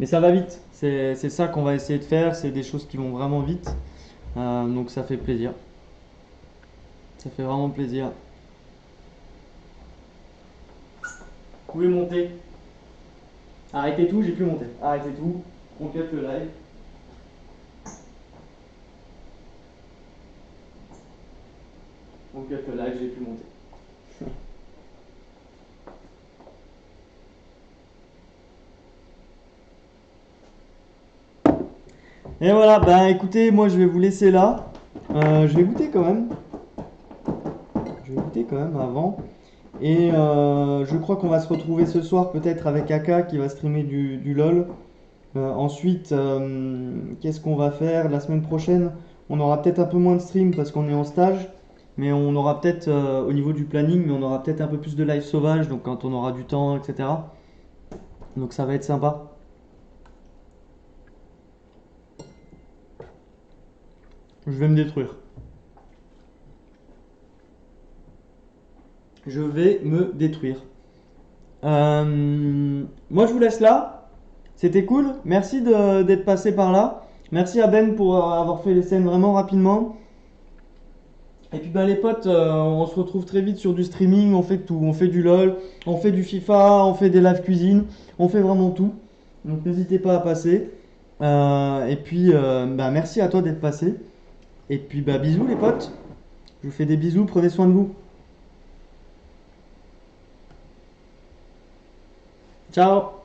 Mais ça va vite, c'est ça qu'on va essayer de faire, c'est des choses qui vont vraiment vite. Donc ça fait plaisir. Ça fait vraiment plaisir. Vous pouvez monter. Arrêtez tout, j'ai plus monté. Arrêtez tout. On cut le live. On cut le live, j'ai plus monté. Et voilà, bah écoutez, moi je vais vous laisser là. Je vais goûter quand même. Je vais goûter quand même avant. Et je crois qu'on va se retrouver ce soir peut-être avec Aka qui va streamer du LOL. Ensuite, qu'est-ce qu'on va faire la semaine prochaine? On aura peut-être un peu moins de stream parce qu'on est en stage. Mais on aura peut-être, au niveau du planning, mais on aura peut-être un peu plus de live sauvage, donc quand on aura du temps, etc. Donc ça va être sympa. Je vais me détruire. Je vais me détruire. Moi, je vous laisse là. C'était cool. Merci d'être passé par là. Merci à Ben pour avoir fait les scènes vraiment rapidement. Et puis bah les potes, on se retrouve très vite sur du streaming, on fait tout, on fait du LOL, on fait du FIFA, on fait des live cuisine, on fait vraiment tout. Donc n'hésitez pas à passer. Et puis bah merci à toi d'être passé. Et puis bah bisous les potes. Je vous fais des bisous, prenez soin de vous. Ciao